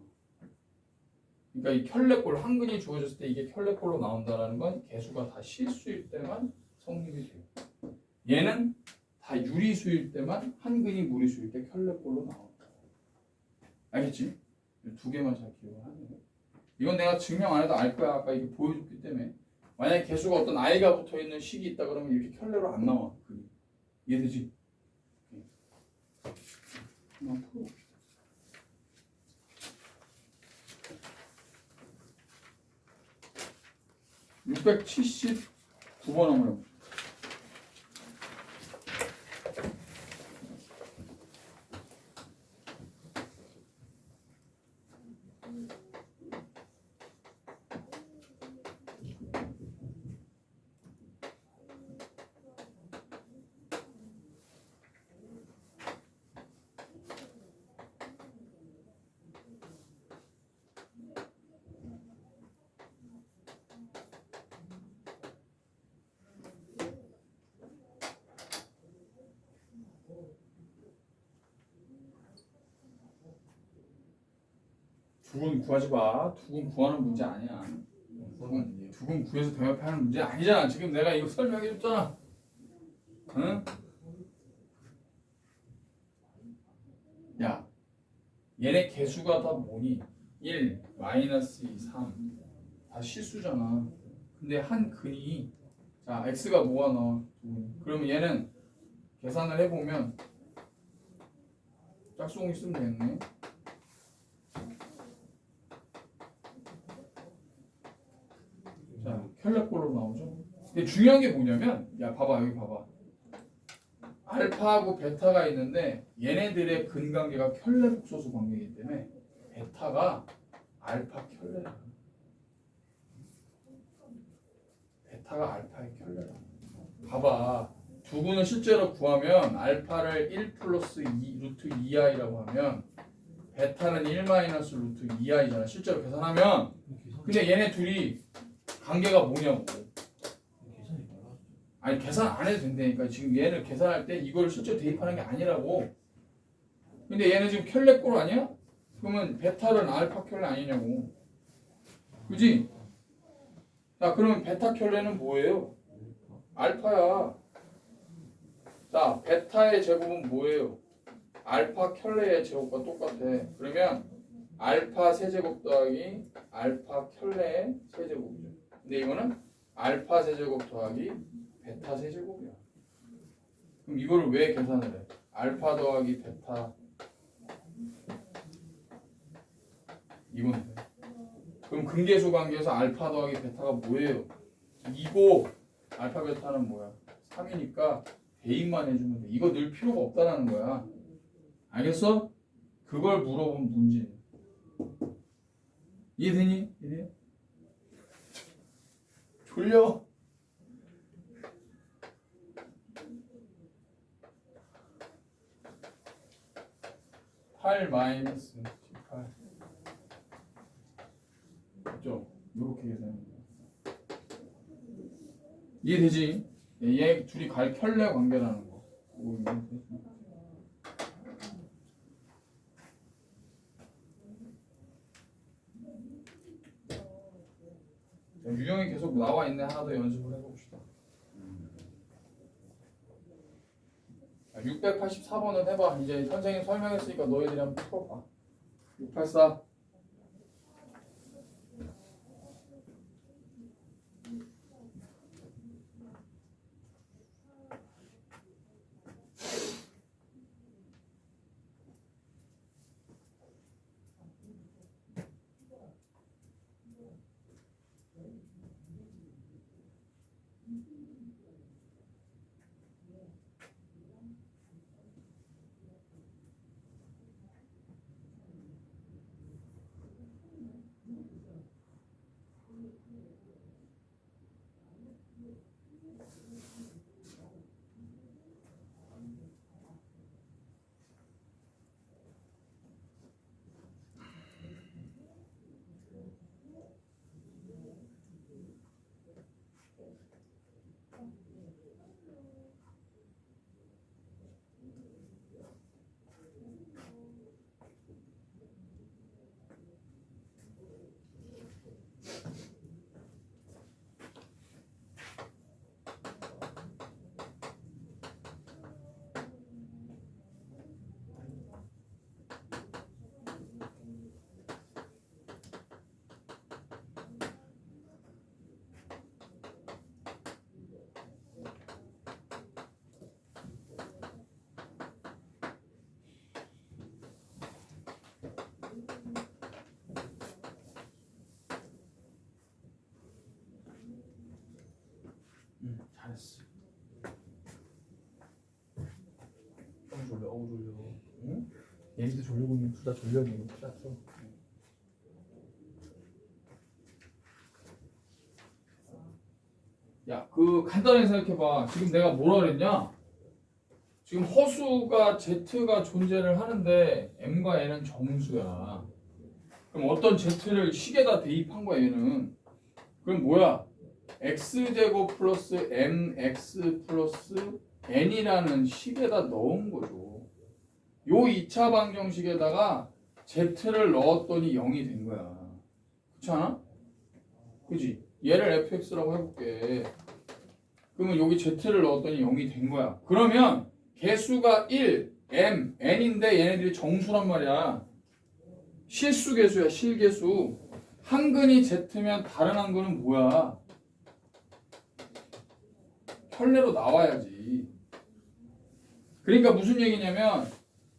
그러니까 이 켤레꼴 한 근이 주어졌을 때 이게 켤레꼴로 나온다라는 건 개수가 다 실수일 때만 성립이 돼요. 얘는 다 유리수일 때만 한 근이 무리수일 때 켤레꼴로 나온다. 알겠지? 두 개만 잘 기억을 하네요. 이건 내가 증명 안 해도 알 거야. 아까 이게 보여줬기 때문에. 만약에 개수가 어떤 i가 붙어 있는 식이 있다 그러면 이렇게 켤레로 안 나와. 근이. 이해되지? 한번 풀어봅시다. 679번 한번 해봅시다. 두근 구하지 마. 두근 구하는 문제 아니야. 두근 구해서 대답하는 문제 아니잖아. 지금 내가 이거 설명해 줬잖아. 응? 야, 얘네 개수가 다 뭐니? 1, 마이너스 2, 3. 다 실수잖아. 근데 한 근이 자, x가 뭐가 나와? 그러면 얘는 계산을 해보면 짝수공 쓰면 되겠네. 자, 켈레꼴로 나오죠. 근데 중요한 게 뭐냐면, 야, 봐봐, 여기 봐봐. 알파하고 베타가 있는데 얘네들의 근관계가 켤레 복소수 관계이기 때문에 베타가 알파 켤레야. 베타가 알파의 켤레야. 봐봐. 두근을 실제로 구하면 알파를 1 플러스 2 루트 2i라고 하면 베타는 1 마이너스 루트 2i잖아. 실제로 계산하면. 근데 얘네 둘이 관계가 뭐냐고. 계산이 달라. 아니 계산 안 해도 된다니까. 지금 얘를 계산할 때 이걸 실제로 대입하는 게 아니라고. 근데 얘는 지금 켤레꼴 아니야? 그러면 베타는 알파 켤레 아니냐고. 그지? 자, 그러면 베타 켤레는 뭐예요? 알파야. 자, 베타의 제곱은 뭐예요? 알파 켤레의 제곱과 똑같아. 그러면 알파 세제곱 더하기 알파 켤레의 세제곱이죠. 근데 이거는 알파 세제곱 더하기 베타 세제곱이야. 그럼 이거를 왜 계산을 해? 알파 더하기 베타 이건 돼. 그럼 근계수 관계에서 알파 더하기 베타가 뭐예요? 2고 알파 베타는 뭐야? 3이니까 대입만 해주면 돼. 이거 늘 필요가 없다라는 거야. 알겠어? 그걸 물어본 문제. 이해되니? 이해돼? 졸려. (8 마이너스 18) 맞죠? 이렇게 계산해. 이해되지? 얘 둘이 갈 켤레 관계라는 거. 오, 이해되지? 자, 유형이 계속 나와 있네. 하나 더 연습을 해봅시다. 684번은 해봐. 이제 선생님 설명했으니까 너희들이 한번 풀어봐. 684. 잘했어. 졸려. 졸려. 응? 얘도 졸리고 있는 둘 다 졸려. 이거 짰어. 야, 그 간단하게 생각해봐. 지금 내가 뭐라 그랬냐? 지금 허수가 Z가 존재를 하는데 M과 N은 정수야. 그럼 어떤 Z를 식에다 대입한 거야 얘는. 그럼 뭐야? X제곱 플러스 MX 플러스 N이라는 식에다 넣은 거죠. 요 2차 방정식에다가 Z를 넣었더니 0이 된 거야. 그렇지 않아? 그지? 얘를 fx라고 해볼게. 그러면 여기 Z를 넣었더니 0이 된 거야. 그러면 개수가 1, m, n인데 얘네들이 정수란 말이야. 실수 개수야, 실개수. 한근이 Z면 다른 한근은 뭐야? 켤레로 나와야지. 그러니까 무슨 얘기냐면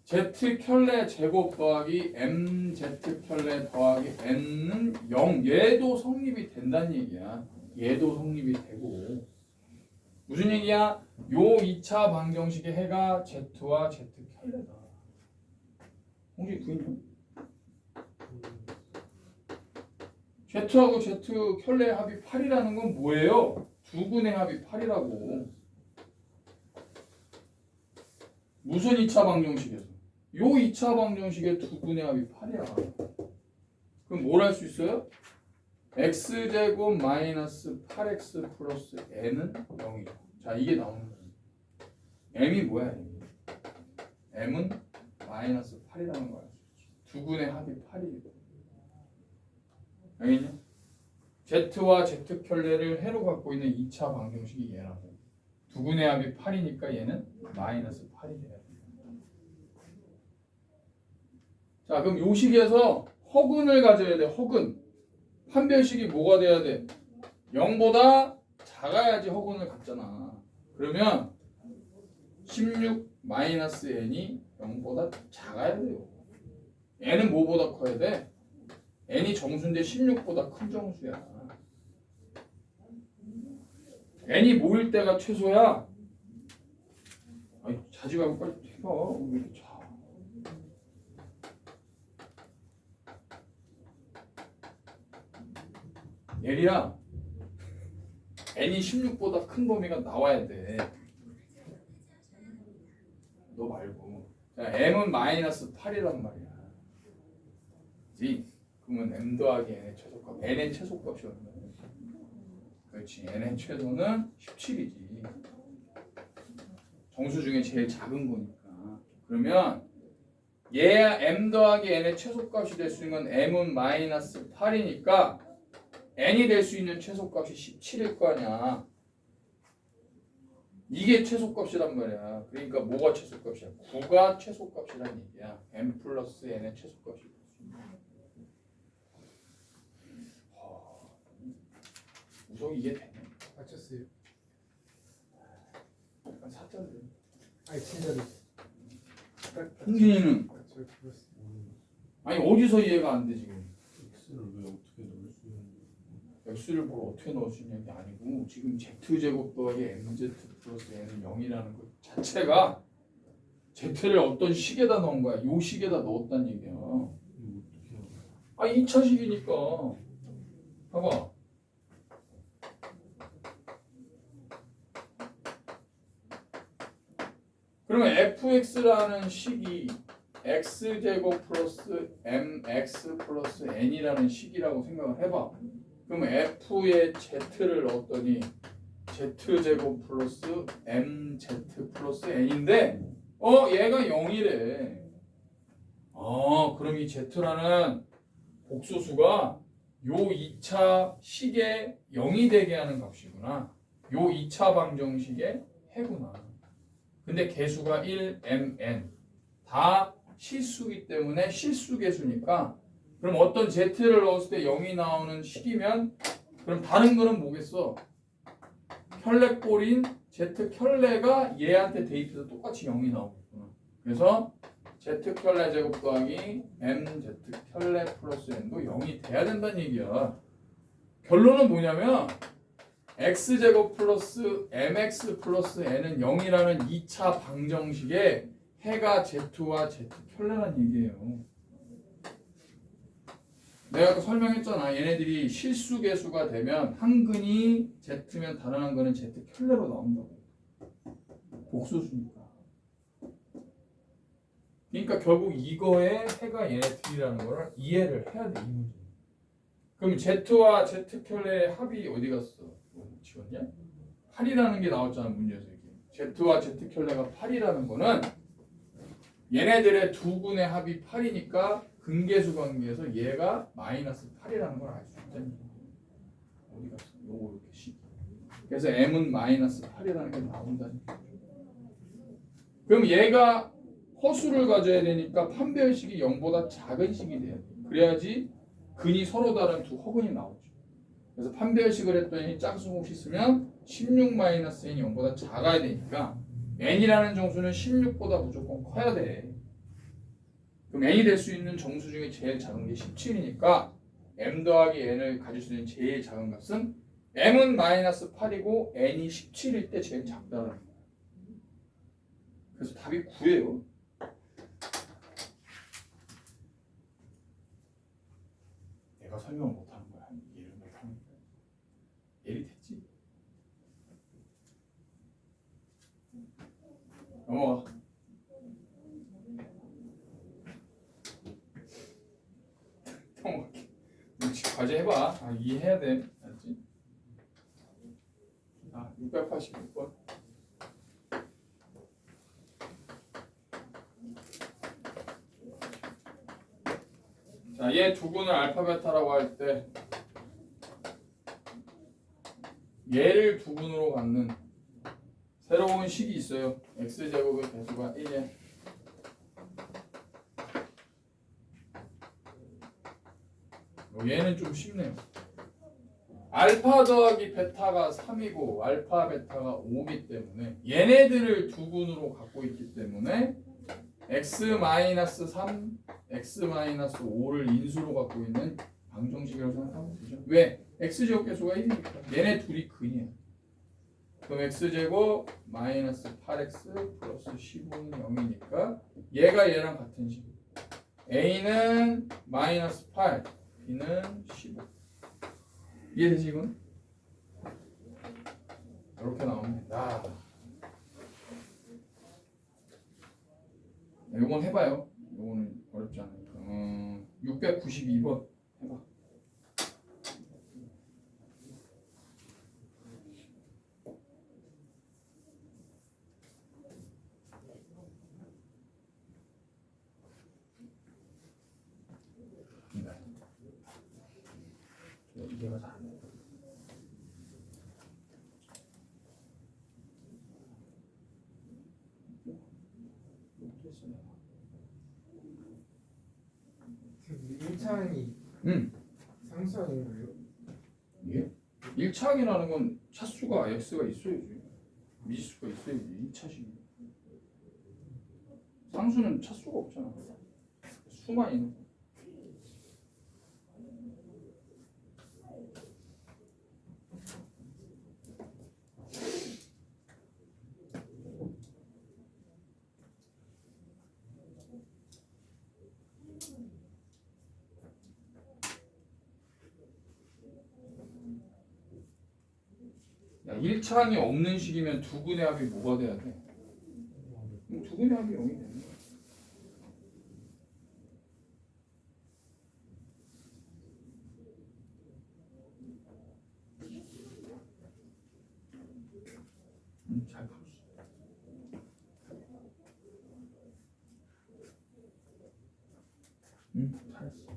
Z 켤레 제곱 더하기 mz 켤레 더하기 n은 0. 얘도 성립이 된다는 얘기야. 얘도 성립이 되고. 무슨 얘기야? 요 2차 방정식의 해가 Z와 Z 켤레다. 홍준이 부인형. Z하고 Z 켤레의 합이 8이라는 건 뭐예요? 두 근의 합이 8이라고. 무슨 2차 방정식에서? 요 2차 방정식의 두 근의 합이 8이야. 그럼 뭘 할 수 있어요? x제곱 마이너스 8x 플러스 n은 0이죠. 자, 이게 나오는 거예요. m이 뭐야? m은 마이너스 8이라는 거야. 두 근의 합이 8이거든. 알겠냐? Z와 Z 켤레를 해로 갖고 있는 2차 방정식이 얘라고. 두 근의 합이 8이니까 얘는 마이너스 8이 돼야 돼. 자, 그럼 요 식에서 허근을 가져야 돼. 허근. 판별식이 뭐가 돼야 돼? 0보다 작아야지 허근을 갖잖아. 그러면 16 마이너스 n이 0보다 작아야 돼요. n은 뭐보다 커야 돼? n이 정수인데 16보다 큰 정수야. n이 뭐일 때가 최소야? 아니, 자지 말고 빨리 해봐. 왜 이렇게 자? 예리야, n이 16보다 큰 범위가 나와야 돼. 너 말고. 자, m은 마이너스 8이란 말이야. 그치? 그러면 m 더하기 n의 최소값. n의 최소값이 얼마야? 그렇지. n의 최소는 17이지. 정수 중에 제일 작은 거니까. 그러면 얘야 m 더하기 n의 최소값이 될 수 있는 건 m은 마이너스 8이니까 n이 될 수 있는 최소값이 17일 거 아니야. 이게 최소값이란 말이야. 그러니까 뭐가 최소값이야? 9가 최소값이란 얘기야. m 플러스 n의 최소값이 될 수 있는. 무속 이게 되네. 맞췄어요. 약간 사자들. 아니 진짜로. 홍진이는 저 그렇습니다. 아니 어디서 이해가 안 돼 지금? x를 왜 어떻게 넣을 수 있는지. x를 뭘 어떻게 넣을 수 있는 게 아니고 지금 z제곱 더하기 mz 플러스 n은 0이라는 것 자체가 z를 어떤 식에다 넣은 거야. 요 식에다 넣었다는 얘기야. 이거 어떻게 해요? 아 2차식이니까 봐봐. 그러면 fx라는 식이 x제곱 플러스 mx 플러스 n이라는 식이라고 생각을 해봐. 그럼 f의 z를 넣었더니 z제곱 플러스 mz 플러스 n인데 얘가 0이래. 그럼 이 z라는 복소수가 요 2차 식에 0이 되게 하는 값이구나. 요 2차 방정식의 해구나. 근데 개수가 1, m, n 다 실수기 때문에 실수개수니까 그럼 어떤 z를 넣었을 때 0이 나오는 식이면 그럼 다른 거는 뭐겠어? 켤레꼴인 z 켤레가 얘한테 대입해서 똑같이 0이 나오겠구나. 그래서 z 켤레 제곱 더하기 mz 켤레 플러스 n도 0이 돼야 된다는 얘기야. 결론은 뭐냐면 x제곱 플러스 mx 플러스 n은 0이라는 2차 방정식에 해가 z와 z 켤레란 얘기예요. 내가 아까 설명했잖아. 얘네들이 실수개수가 되면 한 근이 z면 다른 한 근은 z 켤레로 나온다고. 복소수니까. 그러니까 결국 이거에 해가 얘네들이라는 걸 이해를 해야 돼. 이 문제. 그럼 z와 z 켤레의 합이 어디 갔어? 지웠냐? 8이라는 게 나왔잖아 문제에서. 이게 z와 z 켤레가 8이라는 거는 얘네들의 두 근의 합이 8이니까 근계수 관계에서 얘가 마이너스 8이라는 걸 알 수 있다는 얘기야. 어디 갔어? 요거 이렇게 식. 그래서 m은 마이너스 8이라는 게 나온다는 거죠. 그럼 얘가 허수를 가져야 되니까 판별식이 0보다 작은 식이 돼야 돼. 그래야지 근이 서로 다른 두 허근이 나오죠. 그래서 판별식을 했더니 짝수 몫이 쓰면 16-n이 0보다 작아야 되니까 n이라는 정수는 16보다 무조건 커야 돼. 그럼 n이 될 수 있는 정수 중에 제일 작은 게 17이니까 m 더하기 n을 가질 수 있는 제일 작은 값은 m은 마이너스 8이고 n이 17일 때 제일 작다는 거야. 그래서 답이 9예요. 내가 설명을 못하는 거야. 이해를 못하는 거야. 예리 됐지? 넘어가. 넘어갈게. 과제 해봐. 아, 이해해야 돼. 알지? 아, 686번. 자, 얘 두근을 알파 베타라고 할 때 얘를 두근으로 갖는 새로운 식이 있어요. x제곱의 배수가 1이야. 얘는 좀 쉽네요. 알파 더하기 베타가 3이고 알파 베타가 5기 때문에 얘네들을 두근으로 갖고 있기 때문에 x-3, x-5를 인수로 갖고 있는 방정식이라고 생각하면 되죠. 왜? x제곱 계수가 1이니까 얘네 둘이 근이야. 그럼 x제곱 마이너스 8x 플러스 15는 0이니까 얘가 얘랑 같은 식. a는 마이너스 8, b는 15. 이해되지 이건? 이렇게 나오면 된다. 요건 해봐요. 요거는 어렵지 않으니까. 692번 해봐. 이해가 잘 안 돼. 그 1차원이 상수하는 거예요? 예? 1차항이라는 건 차수가 x가 있어야지. 미지수가 있어야지. 2차식. 상수는 차수가 없잖아. 수만 있는 거. 야, 1차항이 없는 식이면 두근의 합이 뭐가 돼야 돼? 두근의 합이 0이 되는 거야. 잘 풀었어. 잘했어.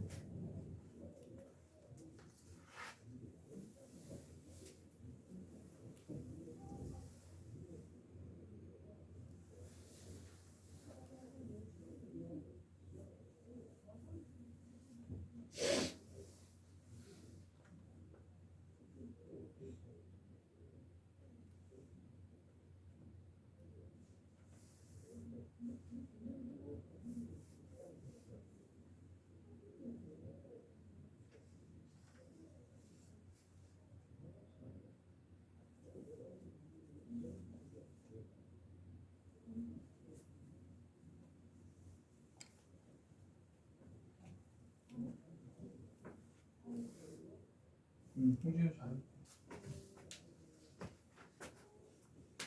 홍진이 잘해.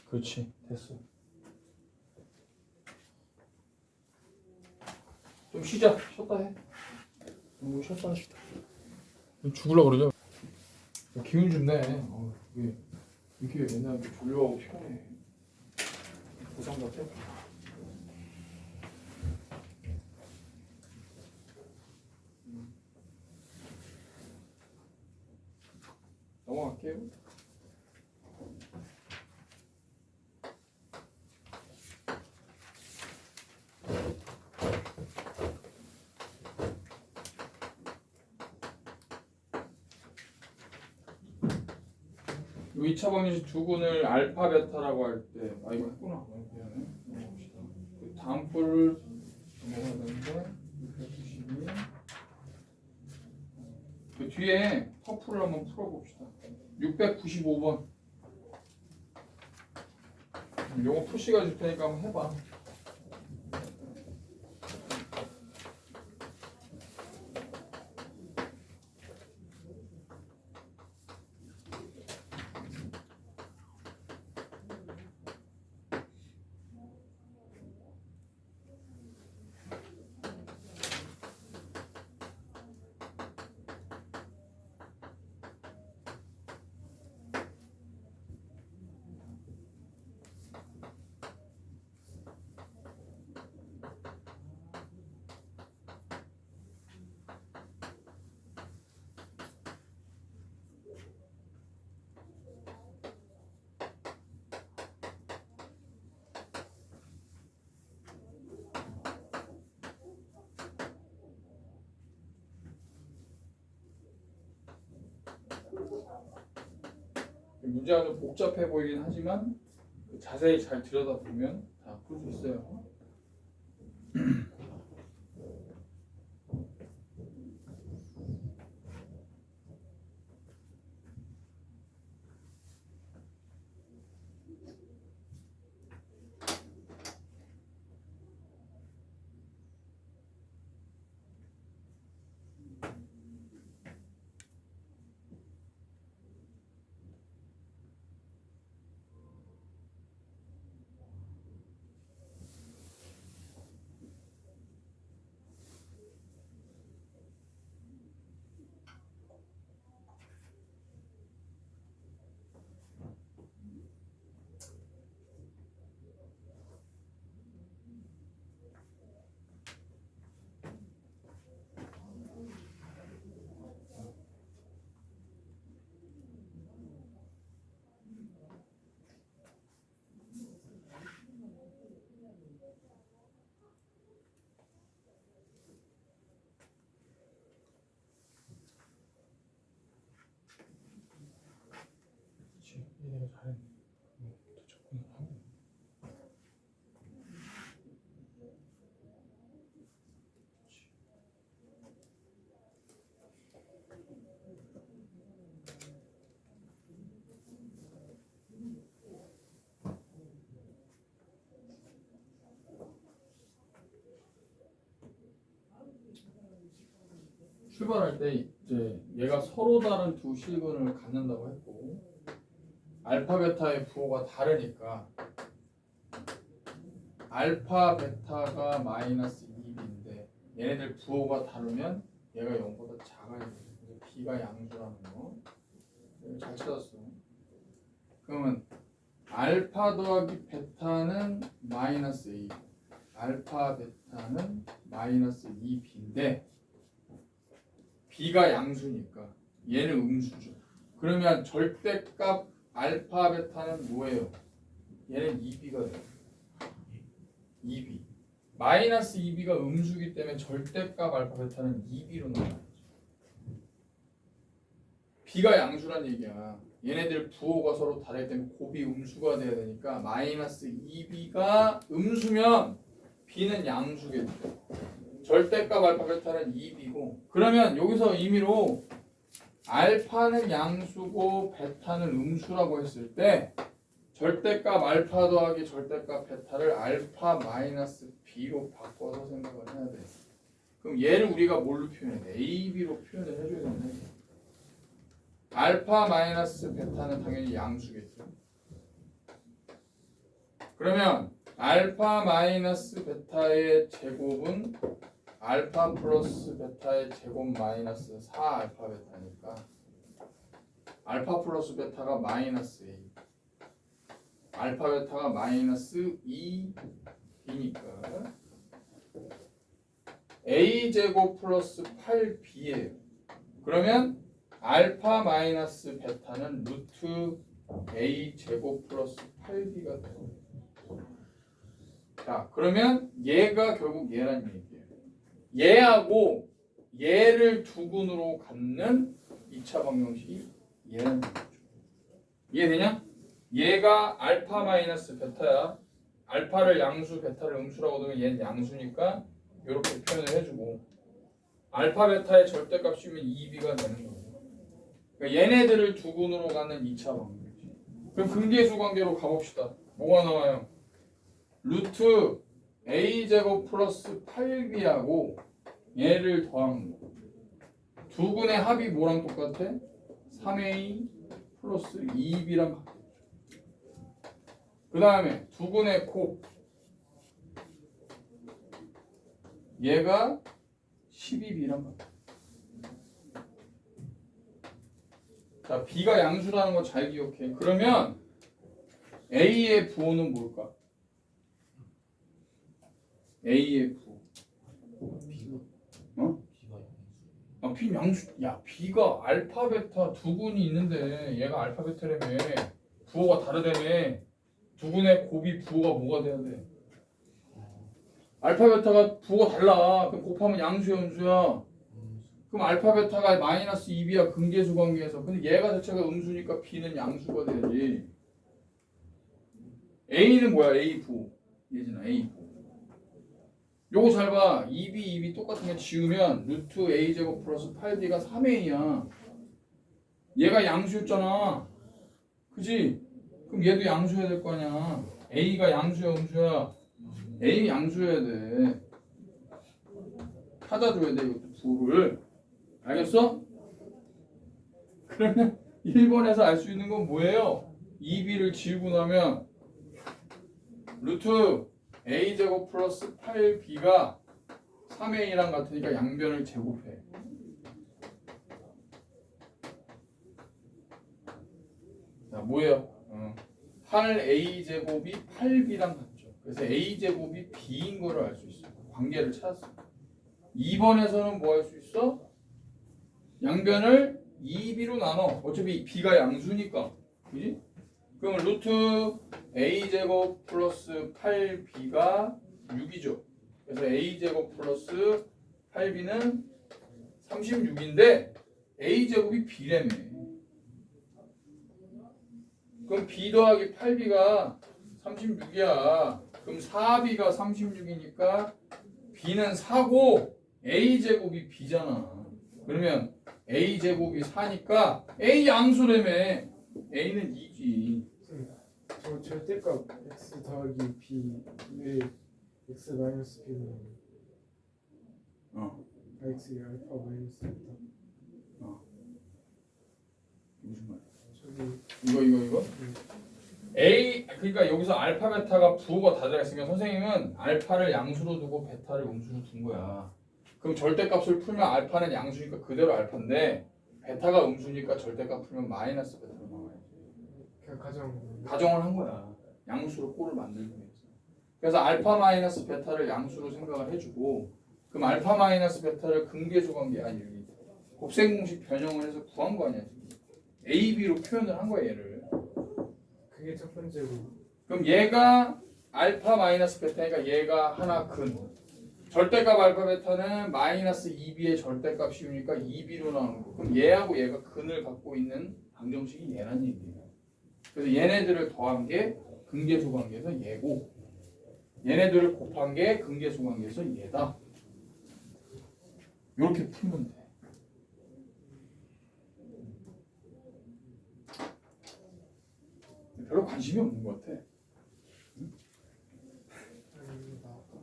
그렇지, 됐어. 좀 쉬자. 쉬었다 해. 쉬었다 하시다. 죽으려고 그러죠? 기운 좀 내. 왜 이렇게 맨날 이렇게 졸려하고 피곤해. 고상 같아? 넘어갈게요. 요 2차 방정식 두근을 알파 베타라고 할 때 이거 했구나. 미안해. 넘어갑시다. 그 다음 거를 넘어가야 되는데 692. 그 뒤에 퍼플을 한번 풀어봅시다. 695번. 요거 푸시가 줄 테니까 한번 해봐. 문제가 좀 복잡해 보이긴 하지만 자세히 잘 들여다보면 다 풀 수 있어요. 그렇지. 얘네가 잘했네. 또 접근을 하고. 출발할 때 이제 얘가 서로 다른 두 실근을 갖는다고 했고 알파 베타의 부호가 다르니까 알파 베타가 마이너스 2b인데 얘네들 부호가 다르면 얘가 0보다 작아야 돼. 그래서 b가 양수라는 거. 이거 잘 찾았어. 그러면 알파 더하기 베타는 마이너스 a, 알파 베타는 마이너스 2b인데 b가 양수니까 얘는 음수죠. 그러면 절대값 알파 베타는 뭐예요? 얘는 2b가 돼요. 2b. 마이너스 2b가 음수기 때문에 절대값 알파 베타는 2b로 나와요. b가 양수란 얘기야. 얘네들 부호가 서로 다르기 때문에 곱이 음수가 돼야 되니까 마이너스 2b가 음수면 b는 양수겠죠. 절대값 알파 베타는 2b고 그러면 여기서 임의로 알파는 양수고 베타는 음수라고 했을 때 절대값 알파 더하기 절대값 베타를 알파 마이너스 b로 바꿔서 생각을 해야 돼. 그럼 얘를 우리가 뭘로 표현해야 돼? ab로 표현을 해줘야 되는데 알파 마이너스 베타는 당연히 양수겠죠. 그러면 알파 마이너스 베타의 제곱은 알파 플러스 베타의 제곱 마이너스 4 알파 베타니까 알파 플러스 베타가 마이너스 a, 알파 베타가 마이너스 2b니까 a 제곱 플러스 8b예요. 그러면 알파 마이너스 베타는 루트 a 제곱 플러스 8b가 돼요. 자, 그러면 얘가 결국 얘란 얘기예요. 얘하고 얘를 두 군으로 갖는 2차 방정식이 얘란 얘기죠. 이해되냐? 얘가 알파 마이너스 베타야. 알파를 양수, 베타를 음수라고 두면 얘는 양수니까 이렇게 표현을 해주고, 알파 베타의 절대값이면 2b가 되는 거예요. 그러니까 얘네들을 두 군으로 가는 2차 방정식. 그럼 근계수 관계로 가봅시다. 뭐가 나와요? 루트 a 제곱 플러스 8b하고 얘를 더한 거. 두 군의 합이 뭐랑 똑같아? 3a 플러스 2b랑 같아. 그 다음에 두 군의 곱. 얘가 12b랑 같아. 자, b가 양수라는 거 잘 기억해. 그러면 a의 부호는 뭘까? a의 부호. 어? 아, b 양수. 야, b가 알파 베타 두 군이 있는데 얘가 알파 베타라며. 부호가 다르다며. 두 군의 곱이 부호가 뭐가 돼야 돼? 알파 베타가 부호가 달라. 그럼 곱하면 양수야, 음수야. 그럼 알파 베타가 마이너스 2b야, 근계수 관계에서. 근데 얘가 자체가 음수니까 b는 양수가 돼야지. a는 뭐야? a 부호. 예진아, a 부호. 요거 잘 봐. 2b 똑같은 거 지우면 루트 a 제곱 플러스 8b가 3a야. 얘가 양수였잖아. 그지? 그럼 얘도 양수여야 될 거 아니야. a가 양수야, 음수야? a 양수여야 돼. 찾아줘야 돼, 이것도 부호를. 알겠어? 그러면 1번에서 알 수 있는 건 뭐예요? 2b를 지우고 나면 루트 a제곱 플러스 8b가 3a랑 같으니까 양변을 제곱해. 자, 뭐예요? 8a제곱이 8b랑 같죠. 그래서 a제곱이 b인 거를 알 수 있어요. 관계를 찾았어요. 2번에서는 뭐 할 수 있어? 양변을 2b로 나눠. 어차피 b가 양수니까. 그지? 그럼 루트 a제곱 플러스 8b가 6이죠. 그래서 a제곱 플러스 8b는 36인데 a제곱이 b라며. 그럼 b 더하기 8b가 36이야. 그럼 4b가 36이니까 b는 4고 a제곱이 b잖아. 그러면 a제곱이 4니까 a 양수라며. a는 2지. 저 절대값 x 더하기 b의 x 마이너스 b는 x의 알파 마이너스 베타. 무슨 말이야? 저기 이거? A, 그러니까 여기서 알파 베타가 부호가 다 들어있으니까 선생님은 알파를 양수로 두고 베타를 음수로 둔 거야. 그럼 절대값을 풀면 알파는 양수니까 그대로 알파인데 베타가 음수니까 절대값 풀면 마이너스 베타로 나와야지. 그냥 가정을 한 거야. 양수로 꼴을 만들기 위해서. 그래서 알파 마이너스 베타를 양수로 생각을 해주고, 그럼 알파 마이너스 베타를 근계수 관계, 아니 여기 곱셈 공식 변형을 해서 구한 거 아니야 지금. A, B로 표현을 한 거야 얘를. 그게 첫 번째고. 그럼 얘가 알파 마이너스 베타니까 얘가 하나 근. 절대값 알파 베타는 마이너스 2b의 절대값이니까 2b로 나오는 거. 그럼 얘하고 얘가 근을 갖고 있는 방정식이 얘란 얘기예요. 그래서 얘네들을 더한 게 근계수 관계에서 얘고, 얘네들을 곱한 게 근계수 관계에서 얘다. 이렇게 풀면 돼. 별로 관심이 없는 것 같아.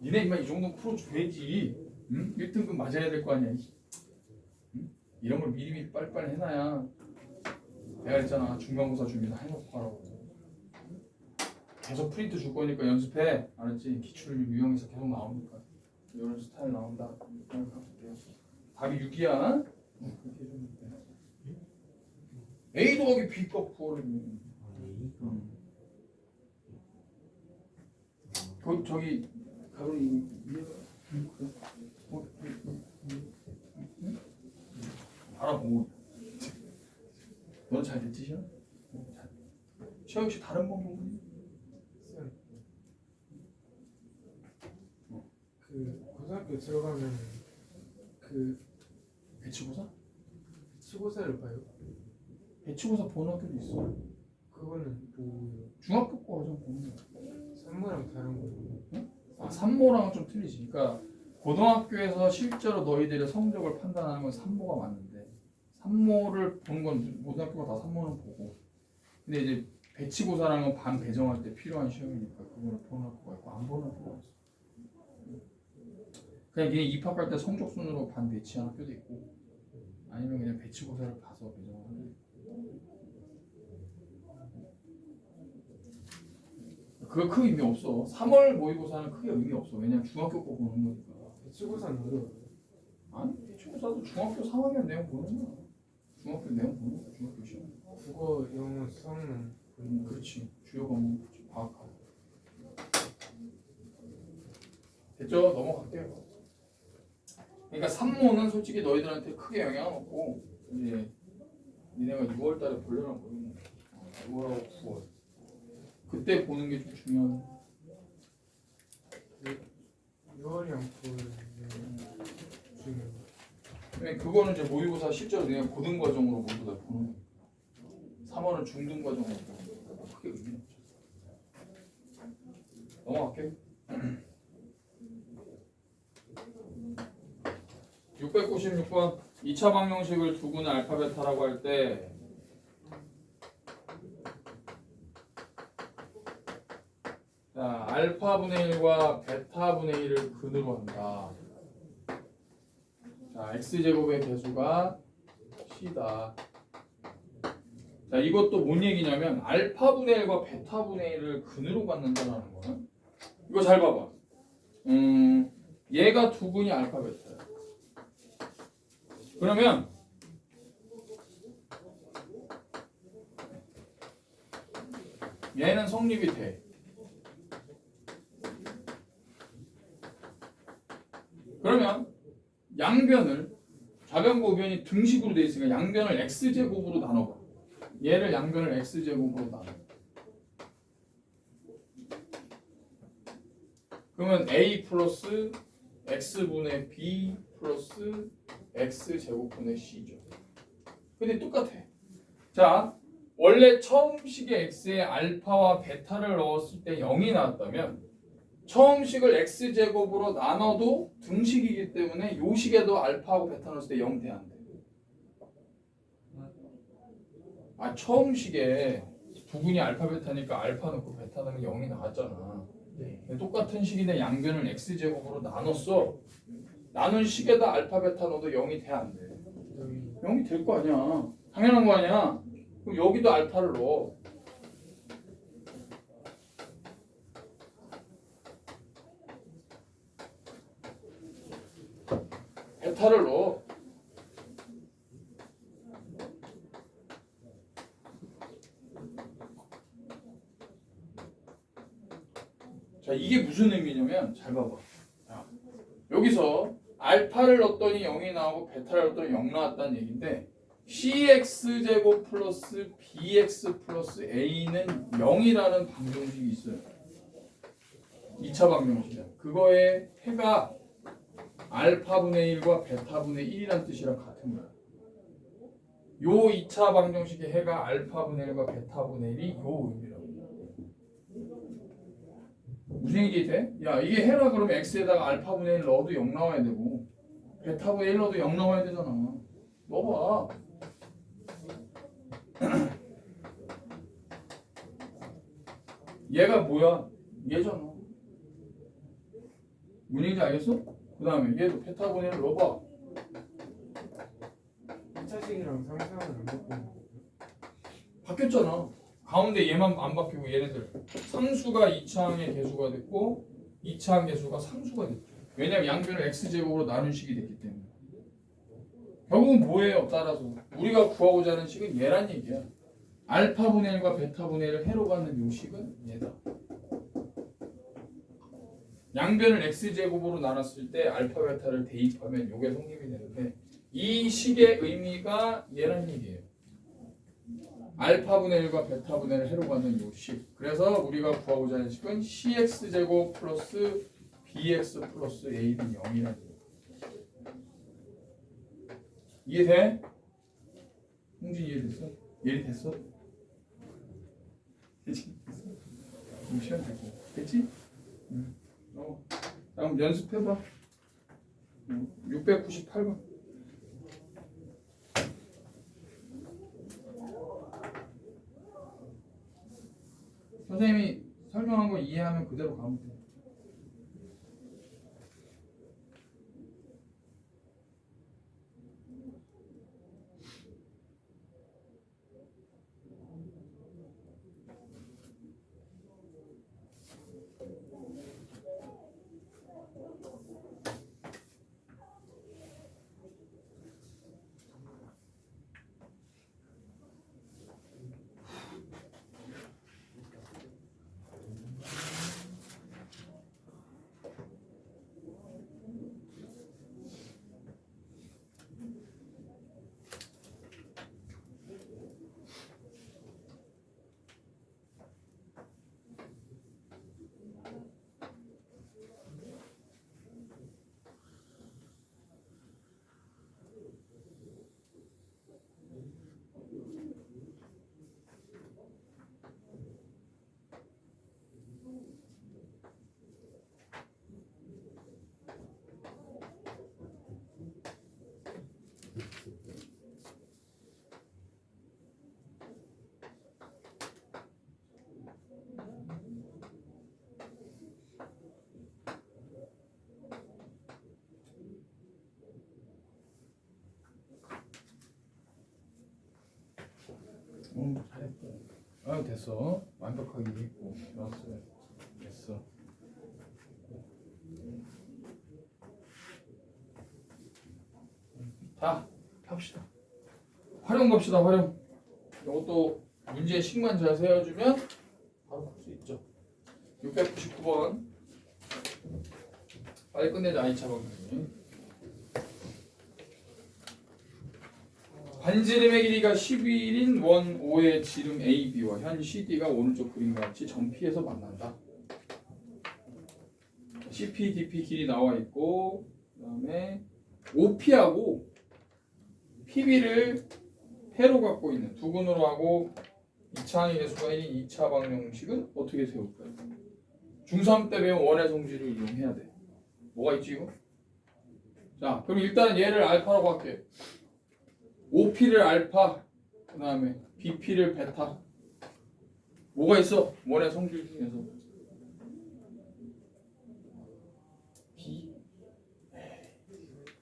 니네 임마 이 정도는 풀어줘야지. 응? 1등급 맞아야 될 거 아니야. 응? 이런 걸 미리미리 빨리빨리 해놔야. 내가 했잖아. 중간고사 준비 다 해놓고 하라고. 계속 프린트 줄 거니까 연습해. 알았지? 기출을 유형해서 계속 나오니까. 이런 스타일 나온다. 답이 6이야. 그렇게 해주면 돼. A 더하기 B 값 구하래. 저기 가로이 알아보고 너는 잘 됐지 시험? 시험 혹시 다른 방법은? 그 고등학교 들어가면 그 배치고사? 치고사를 봐요. 배치고사 보는 학교도 있어. 그거는 뭐예요? 중학교 거 가장 보는 거야. 산모랑 다른 거예요. 아, 산모랑은 좀 틀리지. 그러니까 고등학교에서 실제로 너희들의 성적을 판단하는 건 산모가 맞는데 산모를 보는 건 모든 학교가 다 산모는 보고. 근데 이제 배치고사라는 건 반 배정할 때 필요한 시험이니까 그거를 보는 학교가 있고 안 보는 학교가 있어. 그냥 걔 입학할 때 성적 순으로 반 배치한 학교도 있고 아니면 그냥 배치고사를 봐서 배정하는 학교도 있고. 그거 큰 의미 없어. 3월 모의고사는 크게 의미 없어. 왜냐면 중학교 거 보는 거니까. 치고사는 어려워요. 아니 배치고사도 중학교 3학년 내용 보는 거야. 중학교 내용 보는 거야. 중학교 시험. 국어, 영어, 수학은 그렇지. 주요 과목 과학하고. 됐죠? 넘어갈게요. 그러니까 산모는 솔직히 너희들한테 크게 영향은 없고 이제 니네가 6월달에 보려면 모르겠네. 6월하고 9월 그때 보는 게 좀 중요한. 6월이랑 9월은 중요해요. 그러니까 그거는 이제 모의고사 실제로 그냥 고등 과정으로 모두 다 보는 거야. 3월은 중등 과정으로 보는 거야. 크게 의미는 없죠. 넘어갈게. 696번 2차 방정식을 두고는 알파 베타라고 할 때 자, 알파분의 1과 베타분의 1을 근으로 한다. 자, x제곱의 개수가 c다. 자, 이것도 뭔 얘기냐면 알파분의 1과 베타분의 1을 근으로 갖는다는 거는 이거 잘 봐봐. 얘가 두근이 알파 베타야. 그러면 얘는 성립이 돼. 그러면 양변을 좌변과 우변이 등식으로 돼 있으니까 양변을 x제곱으로 나눠봐. 얘를 양변을 x제곱으로 나눠. 그러면 a 플러스 x분의 b 플러스 x제곱분의 c죠. 근데 똑같아. 자, 원래 처음 식의 x에 알파와 베타를 넣었을 때 0이 나왔다면 처음 식을 x제곱으로 나눠도 등식이기 때문에 요 식에도 알파하고 베타 넣었을 때 0 돼 안 돼? 아, 처음 식에 두근이 알파 베타니까 알파 넣고 베타 넣으면 0이 나왔잖아. 네. 똑같은 식인데 양변을 x제곱으로 나눴어. 나눈 식에다 알파 베타 넣어도 0이 돼 안 돼? 여기 0이 될 거 아니야. 당연한 거 아니야. 그럼 여기도 알파를 넣어. 베타를 넣어. 자, 이게 무슨 의미냐면 잘 봐봐. 자, 여기서 알파를 넣었더니 0이 나오고 베타를 넣었더니 0 나왔다는 얘기인데 cx제곱 플러스 bx 플러스 a는 0이라는 방정식이 있어요. 2차 방정식이야. 그거의 해가 알파분의 1과 베타분의 1이라는 뜻이랑 같은 거야. 요 2차 방정식의 해가 알파분의 1과 베타분의 1이 요 의미라고. 무슨 얘기 돼? 야, 이게 해라 그러면 x에다가 알파분의 1 넣어도 0 나와야 되고 베타분의 1 넣어도 0 나와야 되잖아. 넣어봐. 얘가 뭐야? 얘잖아. 무슨 얘기인지 알겠어? 그 다음에 얘도 베타분의 1 넣어봐. 2차식이랑 상상은 안 바꾸는 거예요. 바뀌었잖아. 가운데 얘만 안 바뀌고 얘네들 상수가 2차항의 개수가 됐고 2차항 개수가 상수가 됐죠. 왜냐면 양변을 x제곱으로 나눈 식이 됐기 때문에. 결국은 뭐예요? 따라서 우리가 구하고자 하는 식은 얘란 얘기야. 알파분의 1과 베타분의 1을 해로 갖는 요 식은 얘다. 양변을 x제곱으로 나눴을 때 알파 베타를 대입하면 요게 성립이 되는데 이 식의 의미가 얘란 얘기예요. 알파분의 1과 베타분의 1을 해로 갖는 요 식. 그래서 우리가 구하고자 하는 식은 cx제곱 플러스 bx 플러스 a는 0이라는 거. 이해돼? 홍진 이해됐어? 이해됐어? 그치? 그럼 시간 됐고 됐지? 응. 다음 연습해봐. 698번. 선생님이 설명한 거 이해하면 그대로 가면 돼. 잘했어. 아 됐어. 완벽하게 했고 좋았어. 됐어. 자 합시다. 활용 갑시다. 활용. 이것도 문제 식만 잘 세워주면 바로 풀 수 있죠. 699번. 빨리 끝내자. 2차 방송이. 반지름의 길이가 11인 원 O의 지름 AB와 현 CD가 오른쪽 그림과 같이 점 P에서 만난다. CP, DP 길이 나와 있고 그 다음에 OP하고 PB를 회로 갖고 있는 두근으로 하고 2차 항의 개수가 1인 2차 방정식은 어떻게 세울까요? 중3 때 배운 원의 성질을 이용해야 돼. 뭐가 있지 이거? 자 그럼 일단 얘를 알파라고 할게. OP를 알파, 그 다음에 BP를 베타. 뭐가 있어? 원의 성질 중에서 B?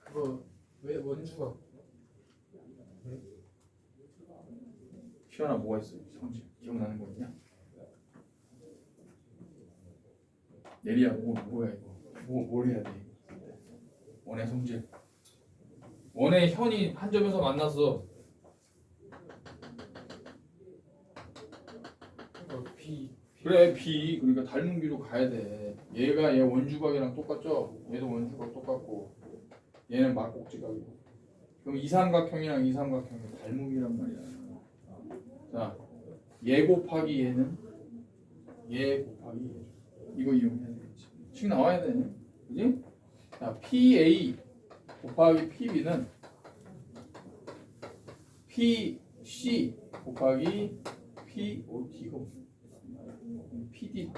그거 왜 원주가 시원아 뭐가 있어? 성질 기억나는 거 있냐? 예리야 뭐야 이거? 뭘 해야 돼 이거? 원의 성질. 원의 현이 한 점에서 만났어. B 그래 B. 그러니까 닮은 비로 가야 돼. 얘가 얘 원주각이랑 똑같죠? 얘도 원주각 똑같고 얘는 막곡지각이고. 그럼 이삼각형이랑 이삼각형이 닮음이란 말이야. 자, 얘 곱하기 얘는 얘 곱하기 얘. 이거 이용해야 되겠지. 식 나와야 되네. 그지? 자, PA 곱하기 PB는 PC 곱하기 POT고 PD.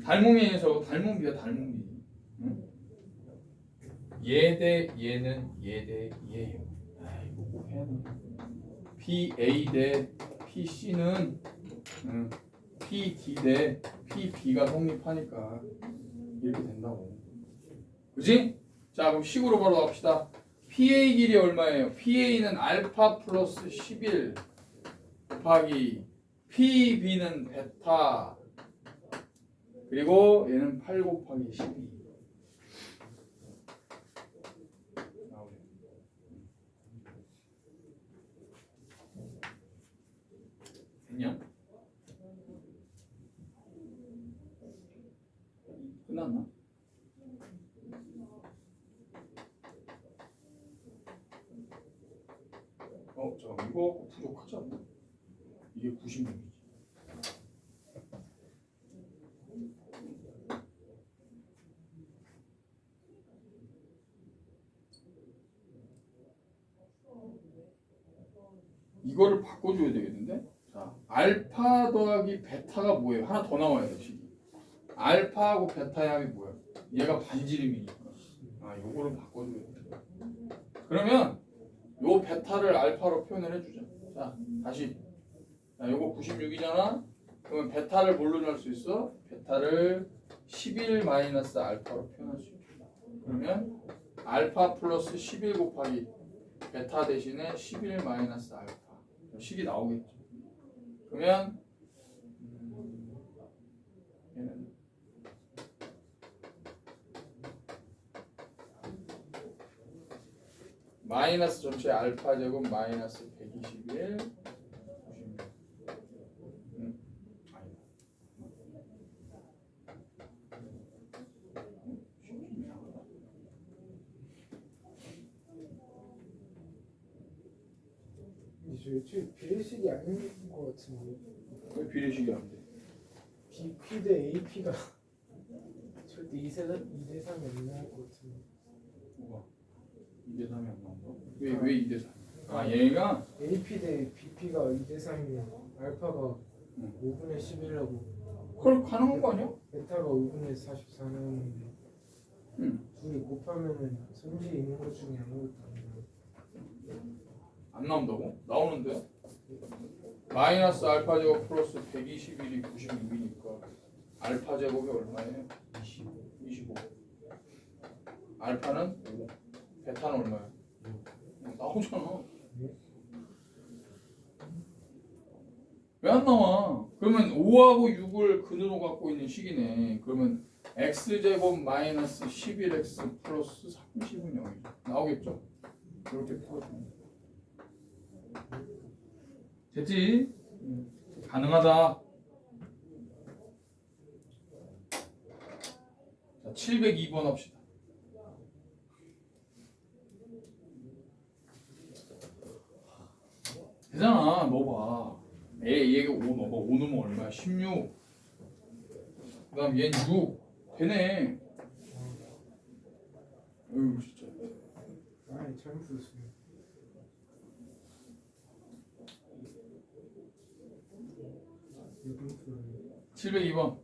닮음이에요. 저거 닮음비야 닮음비. 응? 얘 대 얘는 얘 대 얘예요. 아 이거 꼭 해야 돼. PA 대 PC는 PD 대 PB가 성립하니까 이렇게 된다고. 그지? 자 그럼 식으로 바로 갑시다. PA 길이 얼마예요? PA는 알파 플러스 11 곱하기 PB는 베타 그리고 얘는 8 곱하기 12 나오죠. 됐냐? 끝났나? 잠깐만 이거 부족하잖아. 이게 96이지. 이거를 바꿔줘야 되겠는데? 자, 알파 더하기 베타가 뭐예요? 하나 더 나와야 돼, 식이. 알파하고 베타의 합이 뭐야? 얘가 반지름이니까. 아, 요거를 바꿔줘야 돼. 그러면 요 베타를 알파로 표현을 해주자. 자, 다시. 자, 요거 96이잖아? 그러면 베타를 뭘로 낼 수 있어? 베타를 11 마이너스 알파로 표현할 수 있게. 그러면 알파 플러스 11 곱하기 베타 대신에 11 마이너스 알파. 식이 나오겠죠. 그러면 얘는 마이너스 전체 알파 제곱 마이너스 121 96. 아니다. 이제 비례식이 아닌 것 같은데. 왜 비례식이 안 돼? BP 대 AP가 절대 2대 3이 안 나올 것 같은데. 뭐가? 2대 3이 안 나온다? 왜 2대 3? 아, 얘가 AP 대 BP가 2대 3이면 알파가 응. 5분의 11이라고 그걸 가능한 거 아니야? 베타가 5분의 44 나오는데 응. 둘이 곱하면은 성질이 있는 것 중에 아무것도 안 나와. 안 나온다고? 나오는데? 마이너스 알파 제곱 플러스 121이 96이니까 알파 제곱이 얼마예요? 25. 알파는 5. 베타는 얼마야? 나오잖아. 왜 안 나와? 그러면 5하고 6을 근으로 갖고 있는 식이네. 그러면 x제곱 마이너스 11x 플러스 30은 0이죠. 나오겠죠? 이렇게 풀어주면 됐지? 가능하다. 자, 702번 합시다. 되잖아. 넣어봐. 얘가 5 넣어봐. 5 넣으면 얼마야? 16. 그 다음 얘는 6. 되네. 어휴 진짜. 아니 잘못 썼어요. 요금 풀어요. 702번.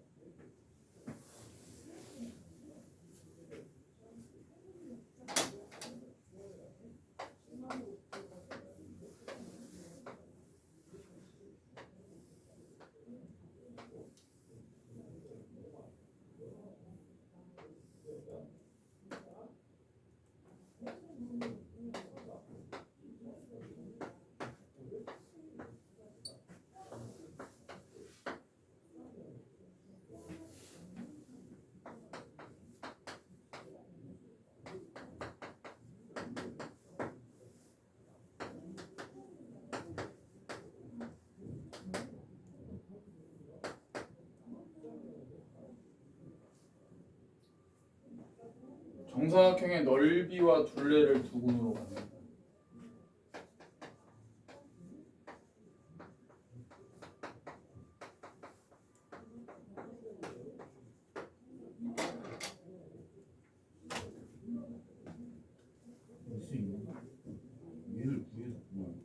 정사각형의 넓이와 둘레를 두 군으로 갖는다. 얘를 구해서 뭐?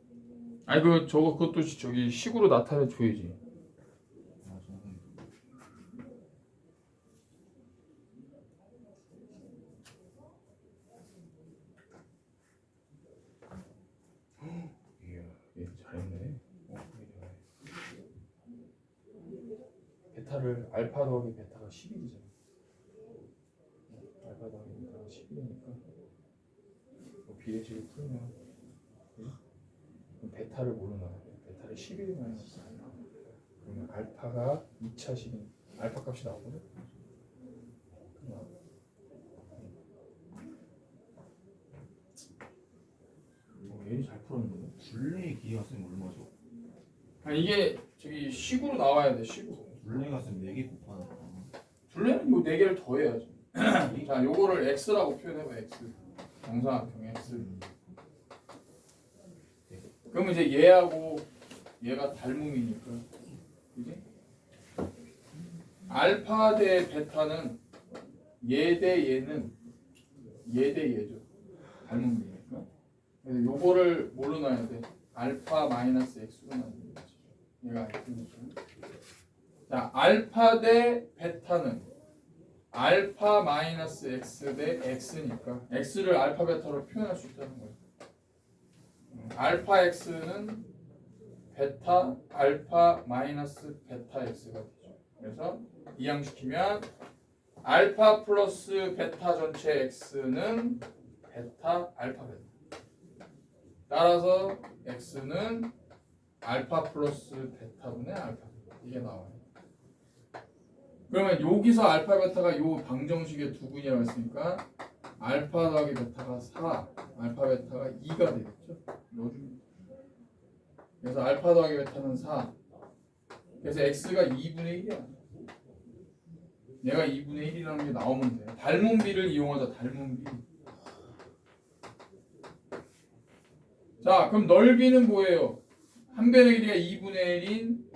아니 그것도 저기 식으로 나타내 줘야지. 아 정상. 이야, 얘 잘했네. 베타를 알파 더하기 베타가 11이잖아. 알파 더하기 베타가 11이니까 비례식을 풀면 그럼 베타를 뭘로 나눠? 베타를 11 마이너스 알파. 그러면 알파가 2차식인 알파 값이 나오거든. 얘는 잘 풀었는데. 둘레의 기회가 쌤 얼마죠? 아 이게 저기 식으로 나와야 돼. 식으로. 둘레가 쌤 4개 곱하는 거. 둘레는 요 4개를 더해야지. 자, 요거를 x라고 표현해봐. x. 정사각형 x. 그러면 이제 얘하고 얘가 닮음이니까, 그지? 알파 대 베타는 얘 대 얘는 얘 대 얘죠. 닮음이니까. 그래서 요거를 뭘로 놔야 돼? 알파 마이너스 x로 놔야 돼. 얘가 알파니까. 자, 알파 대 베타는 알파 마이너스 x 대 x니까 x를 알파 베타로 표현할 수 있다는 거예요. 알파 x는 베타 알파 마이너스 베타 x가 되죠. 그래서 이항시키면 알파 플러스 베타 전체 x는 베타 알파 베타. 따라서 x는 알파 플러스 베타분의 알파 베타. 이게 나와요. 그러면 여기서 알파 베타가 요 방정식의 두 분이라고 했으니까 알파 더하기 베타가 4, 알파 베타가 2가 되겠죠. 넣어줍니다. 그래서 알파 더하기 베타는 4. 그래서 x가 2분의 1이야. 얘가 2분의 1이라는 게 나오면 돼. 닮음비를 이용하자. 닮음비. 자, 그럼 넓이는 뭐예요? 한 변의 길이가 2분의 1인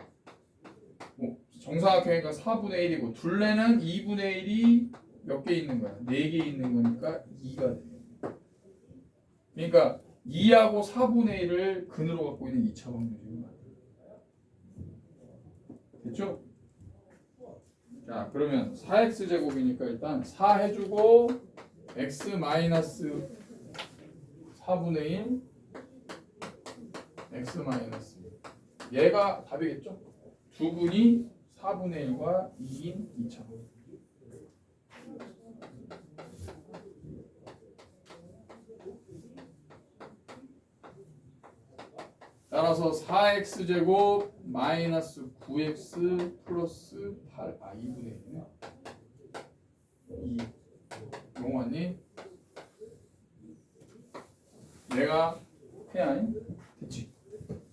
정사각형이니까 4분의 1이고 둘레는 2분의 1이 몇 개 있는 거야? 4개 있는 거니까 2가 돼요. 그러니까 2하고 4분의 1을 근으로 갖고 있는 2차 방정식인 거야. 됐죠? 자, 그러면 4x제곱이니까 일단 4 해주고 x 마이너스 4분의 1 x 마이너스 1 얘가 답이겠죠? 두 분이 4분의 1과 2인 2차. 따라서 4x제곱 마이너스 9x 플러스 8 2분의 1이네. 2 용왔니? 내가 해야 됐지?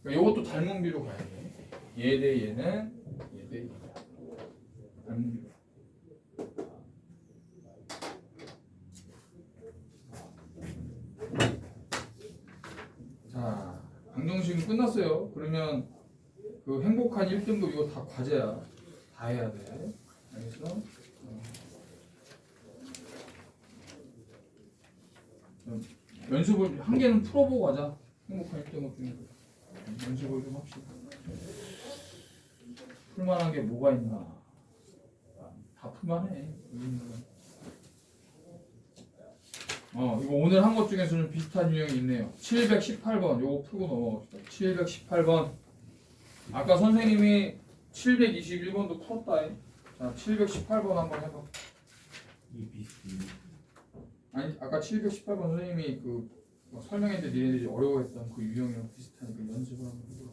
이것도 닮은비로 가야 돼. 얘 대 얘는 얘 대 얘야. 닮은비로. 자, 방정식은 끝났어요. 그러면 그 행복한 1등급 이거 다 과제야. 다 해야 돼. 알겠어? 연습을 한 개는 풀어보고 가자. 행복한 1등급 연습을 좀 합시다. 풀만한 게 뭐가 있나? 다 풀만해. 이거 오늘 한 것 중에 좀 비슷한 유형이 있네요. 718번 요거 풀고 넘어갑시다. 718번 아까 선생님이 721번도 풀었다. 자, 718번 한번 해봐. EBC 아니 아까 718번 선생님이 설명했는데 니네들이 어려워했던 그 유형이랑 비슷하니까 연습을 한번 해보라.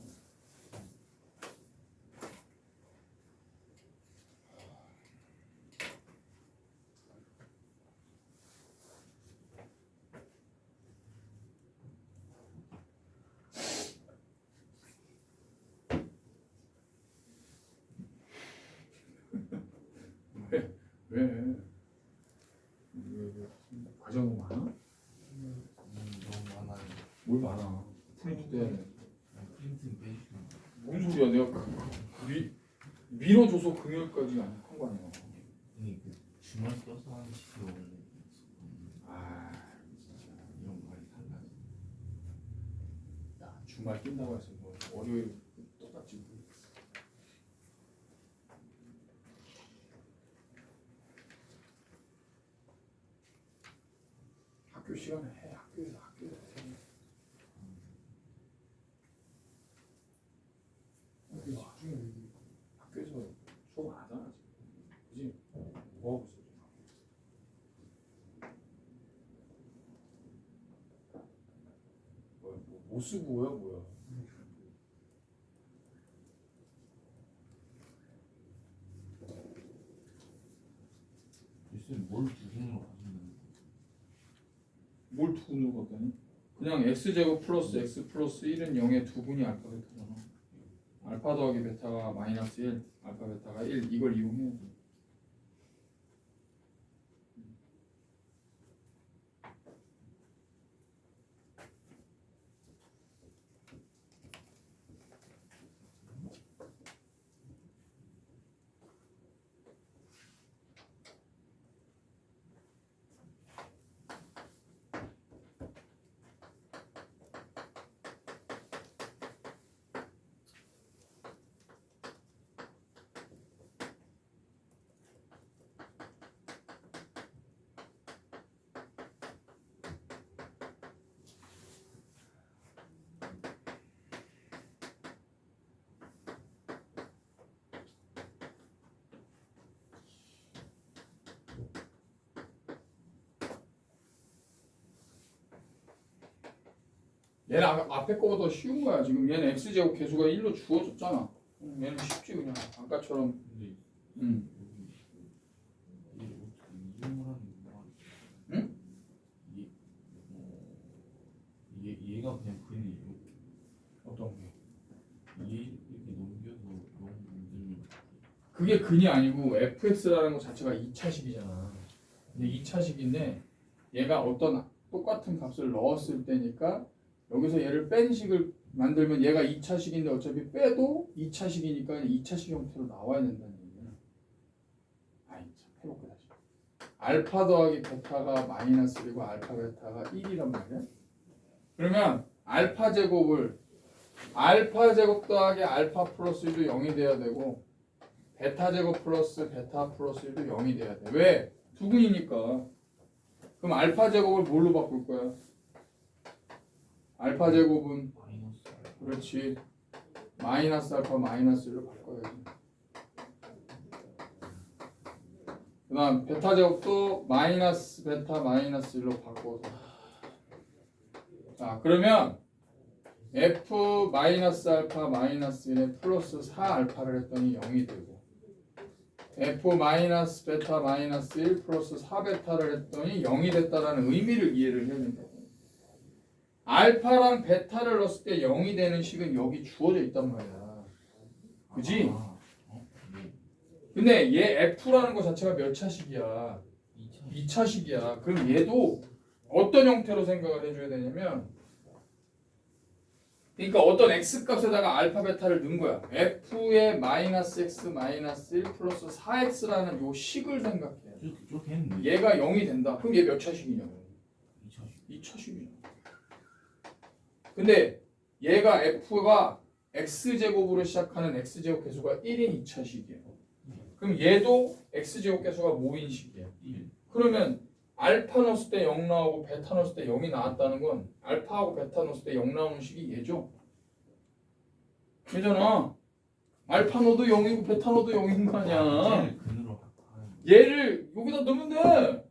왜? 과정 너무 많아? 너무 많아요. 뭘 많아? 프린트 해야 돼. 프린트 빼주시면 뭔 소리야? 내가 밀어줘서 금요일까지 안 한 거 아니야? 아니 그 주말 껴서 하는 식이 원래 진짜 이런 거 많이 달라요. 야 주말 낀다고 해서 뭐 월요일 똑같지 뭐. 학교 시간에 해. 학교에서 해. 학교에서 수업 안 하잖아. 그지? 뭐 하고 있어? 못 쓰고 뭐야? 글쎄 뭘 두분으로 가시는 뭘 두분으로 갔다니? 그냥 x제곱 플러스 x 플러스 1은 0의 두 분이 알파 베타잖아. 알파 더하기 베타가 마이너스 1, 알파 베타가 1 이걸 이용해야 돼. 얘는 앞에 거보다 쉬운 거야. 지금 얘는 x제곱 계수가 1로 주어졌잖아. 얘는 쉽지 그냥 아까처럼. 근데 음. 얘 어떻게 이용을 하는 거야? 응? 얘가 그냥 근이에요. 어떤 게? 얘 이렇게 넘겨서 영 만들면 그게 근이 아니고 fx라는 것 자체가 2차식이잖아. 근데 2차식인데 얘가 어떤 똑같은 값을 넣었을 때니까 여기서 얘를 뺀 식을 만들면 얘가 2차식인데 어차피 빼도 2차식이니까 2차식 형태로 나와야 된다는 얘기야. 아이 참 해볼게 다시. 알파 더하기 베타가 마이너스 1이고 알파 베타가 1이란 말이야. 그러면 알파 제곱 더하기 알파 플러스 1도 0이 돼야 되고 베타 제곱 플러스 베타 플러스 1도 0이 돼야 돼. 왜? 두근이니까. 그럼 알파 제곱을 뭘로 바꿀 거야? 알파 제곱은 마이너스 그렇지 마이너스 알파 마이너스 1로 바꿔야지. 그 다음 베타 제곱도 마이너스 베타 마이너스 1로 바꿔서. 자 그러면 f 마이너스 알파 마이너스 1에 플러스 4 알파를 했더니 0이 되고 f 마이너스 베타 마이너스 1 플러스 4 베타를 했더니 0이 됐다라는 의미를 이해를 해야 된다고. 알파랑 베타를 넣었을 때 0이 되는 식은 여기 주어져 있단 말이야. 그지? 네. 근데 얘 f라는 거 자체가 몇 차식이야? 2차 2차식이야. 그럼 얘도 어떤 형태로 생각을 해줘야 되냐면 그러니까 어떤 x 값에다가 알파 베타를 넣은 거야. f의 마이너스 x 마이너스 1 플러스 4x라는 요 식을 생각해. 저렇게 했는데 얘가 0이 된다. 그럼 얘 몇 차식이냐고. 2차식 2차식이야. 근데 얘가 f가 x제곱으로 시작하는 x제곱 계수가 1인 2차식이야. 그럼 얘도 x제곱 계수가 뭐인 식이야. 1 그러면 알파 넣었을 때 0 나오고 베타 넣었을 때 0이 나왔다는 건 알파하고 베타 넣었을 때 0 나오는 식이 얘죠. 얘잖아. 알파 넣어도 0이고 베타 넣어도 0인 거 아니야. 쟤를 근으로 하는 얘를 여기다 넣으면 돼.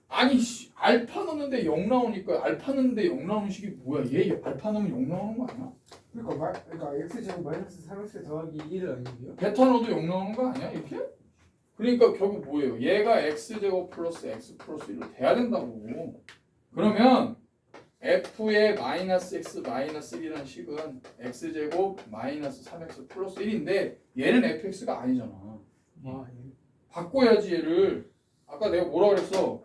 아니 알파 넣는데 0 나오니까 알파 넣는데 0 나오는 식이 뭐야? 얘 알파 넣으면 0 나오는 거 아니야? 그러니까 x 제곱 마이너스 3x 더하기 1 아니에요? 베타 넣어도 0 나오는 거 아니야? 이렇게? 그러니까 결국 뭐예요? 얘가 x제곱 플러스 x 플러스 1로 돼야 된다고. 그러면 f의 마이너스 x 마이너스 1이라는 식은 x제곱 마이너스 3x 플러스 1인데 얘는 fx가 아니잖아. 아 예. 바꿔야지 얘를. 아까 내가 뭐라 그랬어?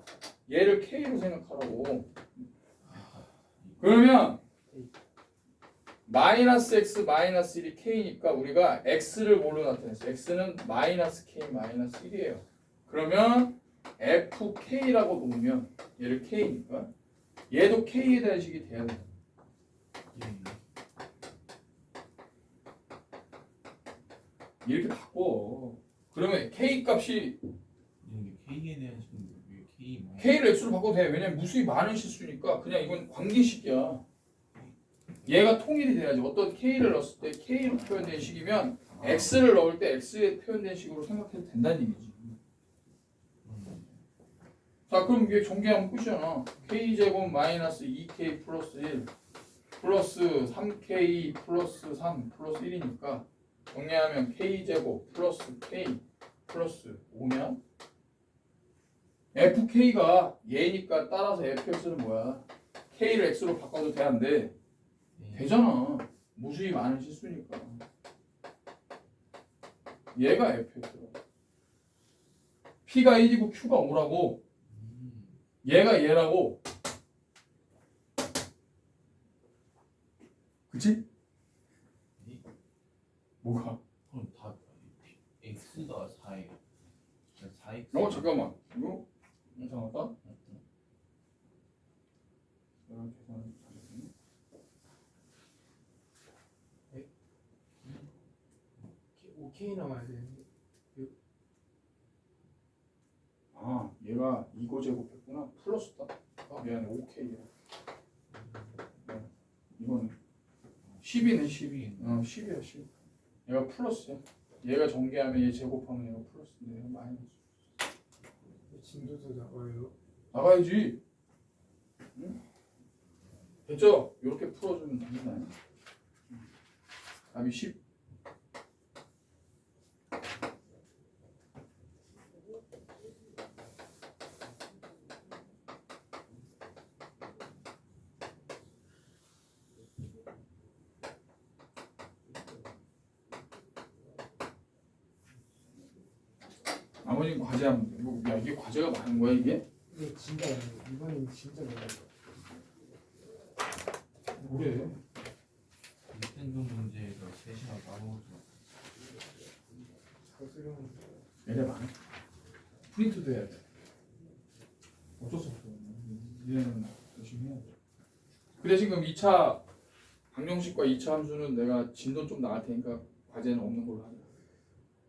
얘를 k로 생각하라고. 그러면 마이너스 x 마이너스 1이 k니까 우리가 x를 뭘로 나타냈어? x는 마이너스 k 마이너스 1이에요. 그러면 fk라고 놓으면 얘를 k니까 얘도 k에 대한 식이 돼야 돼. 이렇게 바꿔. 그러면 k 값이 이게 K에 대한 식인데 왜 K 마이너스 k를 x로 바꿔도 돼. 왜냐면 무수히 많은 실수니까 그냥 이건 관계식이야. 얘가 통일이 돼야지. 어떤 k를 넣었을 때 k로 표현된 식이면 x를 넣을 때 x에 표현된 식으로 생각해도 된다는 얘기지. 자 그럼 이게 전개하면 끝이잖아. k제곱 마이너스 2k 플러스 1 플러스 3k 플러스 3 플러스 1이니까 정리하면 k제곱 플러스 k 플러스 5면 fk가 얘니까 따라서 fx는 뭐야? k를 x로 바꿔도 돼 안 돼? 되잖아. 무수히 많은 실수니까. 얘가 fx야. p가 1이고 q가 5라고. 얘가 얘라고. 그치? 뭐가? 그럼 다 X가 4예요 4X 잠깐만. 이거 이상하다. 내가 계산을 잘했네. OK 나와야 되는데. 아 얘가 이거 제곱했구나. 플러스다. 아 미안해. OK야. 이거는 10이네 10이. 10이야 10. 얘가 플러스야. 얘가 전개하면 얘 제곱하면 얘가 플러스인데 얘가 마이너스. 진도도 나와요. 나가야지. 응? 됐죠? 이렇게 풀어주면 됩니다. 답이 10. 나머지 과제하면 돼. 야, 이게 과제가 많은 거야 이게? 이게 진짜 어려워. 이번엔 진짜 어려워. 뭐래? 닉텐도 문제가 3시간 까먹었죠. 사실은 얘네 많아. 프린트도 해야 돼. 어쩔 수 없어. 얘는 열심히 해야 돼. 근데 지금 2차 방정식과 2차 함수는 내가 진도 좀 나갈 테니까 과제는 없는 걸로 하자.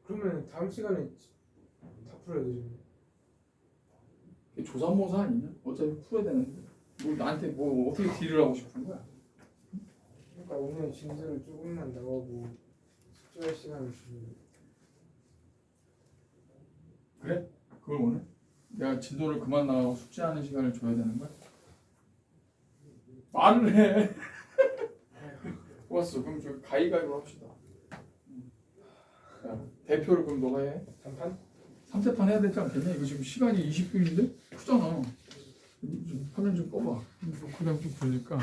그러면 다음 시간에 다 풀어야 되죠. 이게 조삼모사 아니냐? 어차피 풀어야 되는데 뭐 나한테 뭐 어떻게 딜을 하고 싶은 거야? 그러니까 오늘 진도를 조금만 나가고 숙제할 시간을 주고. 그래? 그걸 원해? 내가 진도를 그만 나가고 숙제하는 시간을 줘야 되는 거야? 말을 해. 좋았어. 그럼 저 가위가위로 합시다. 야, 대표를 그럼 너가 해. 단판? 3세판 해야 되지 않겠냐? 이거 지금 시간이 20분인데? 크잖아. 화면 좀 꺼봐. 그냥 좀 걸릴까?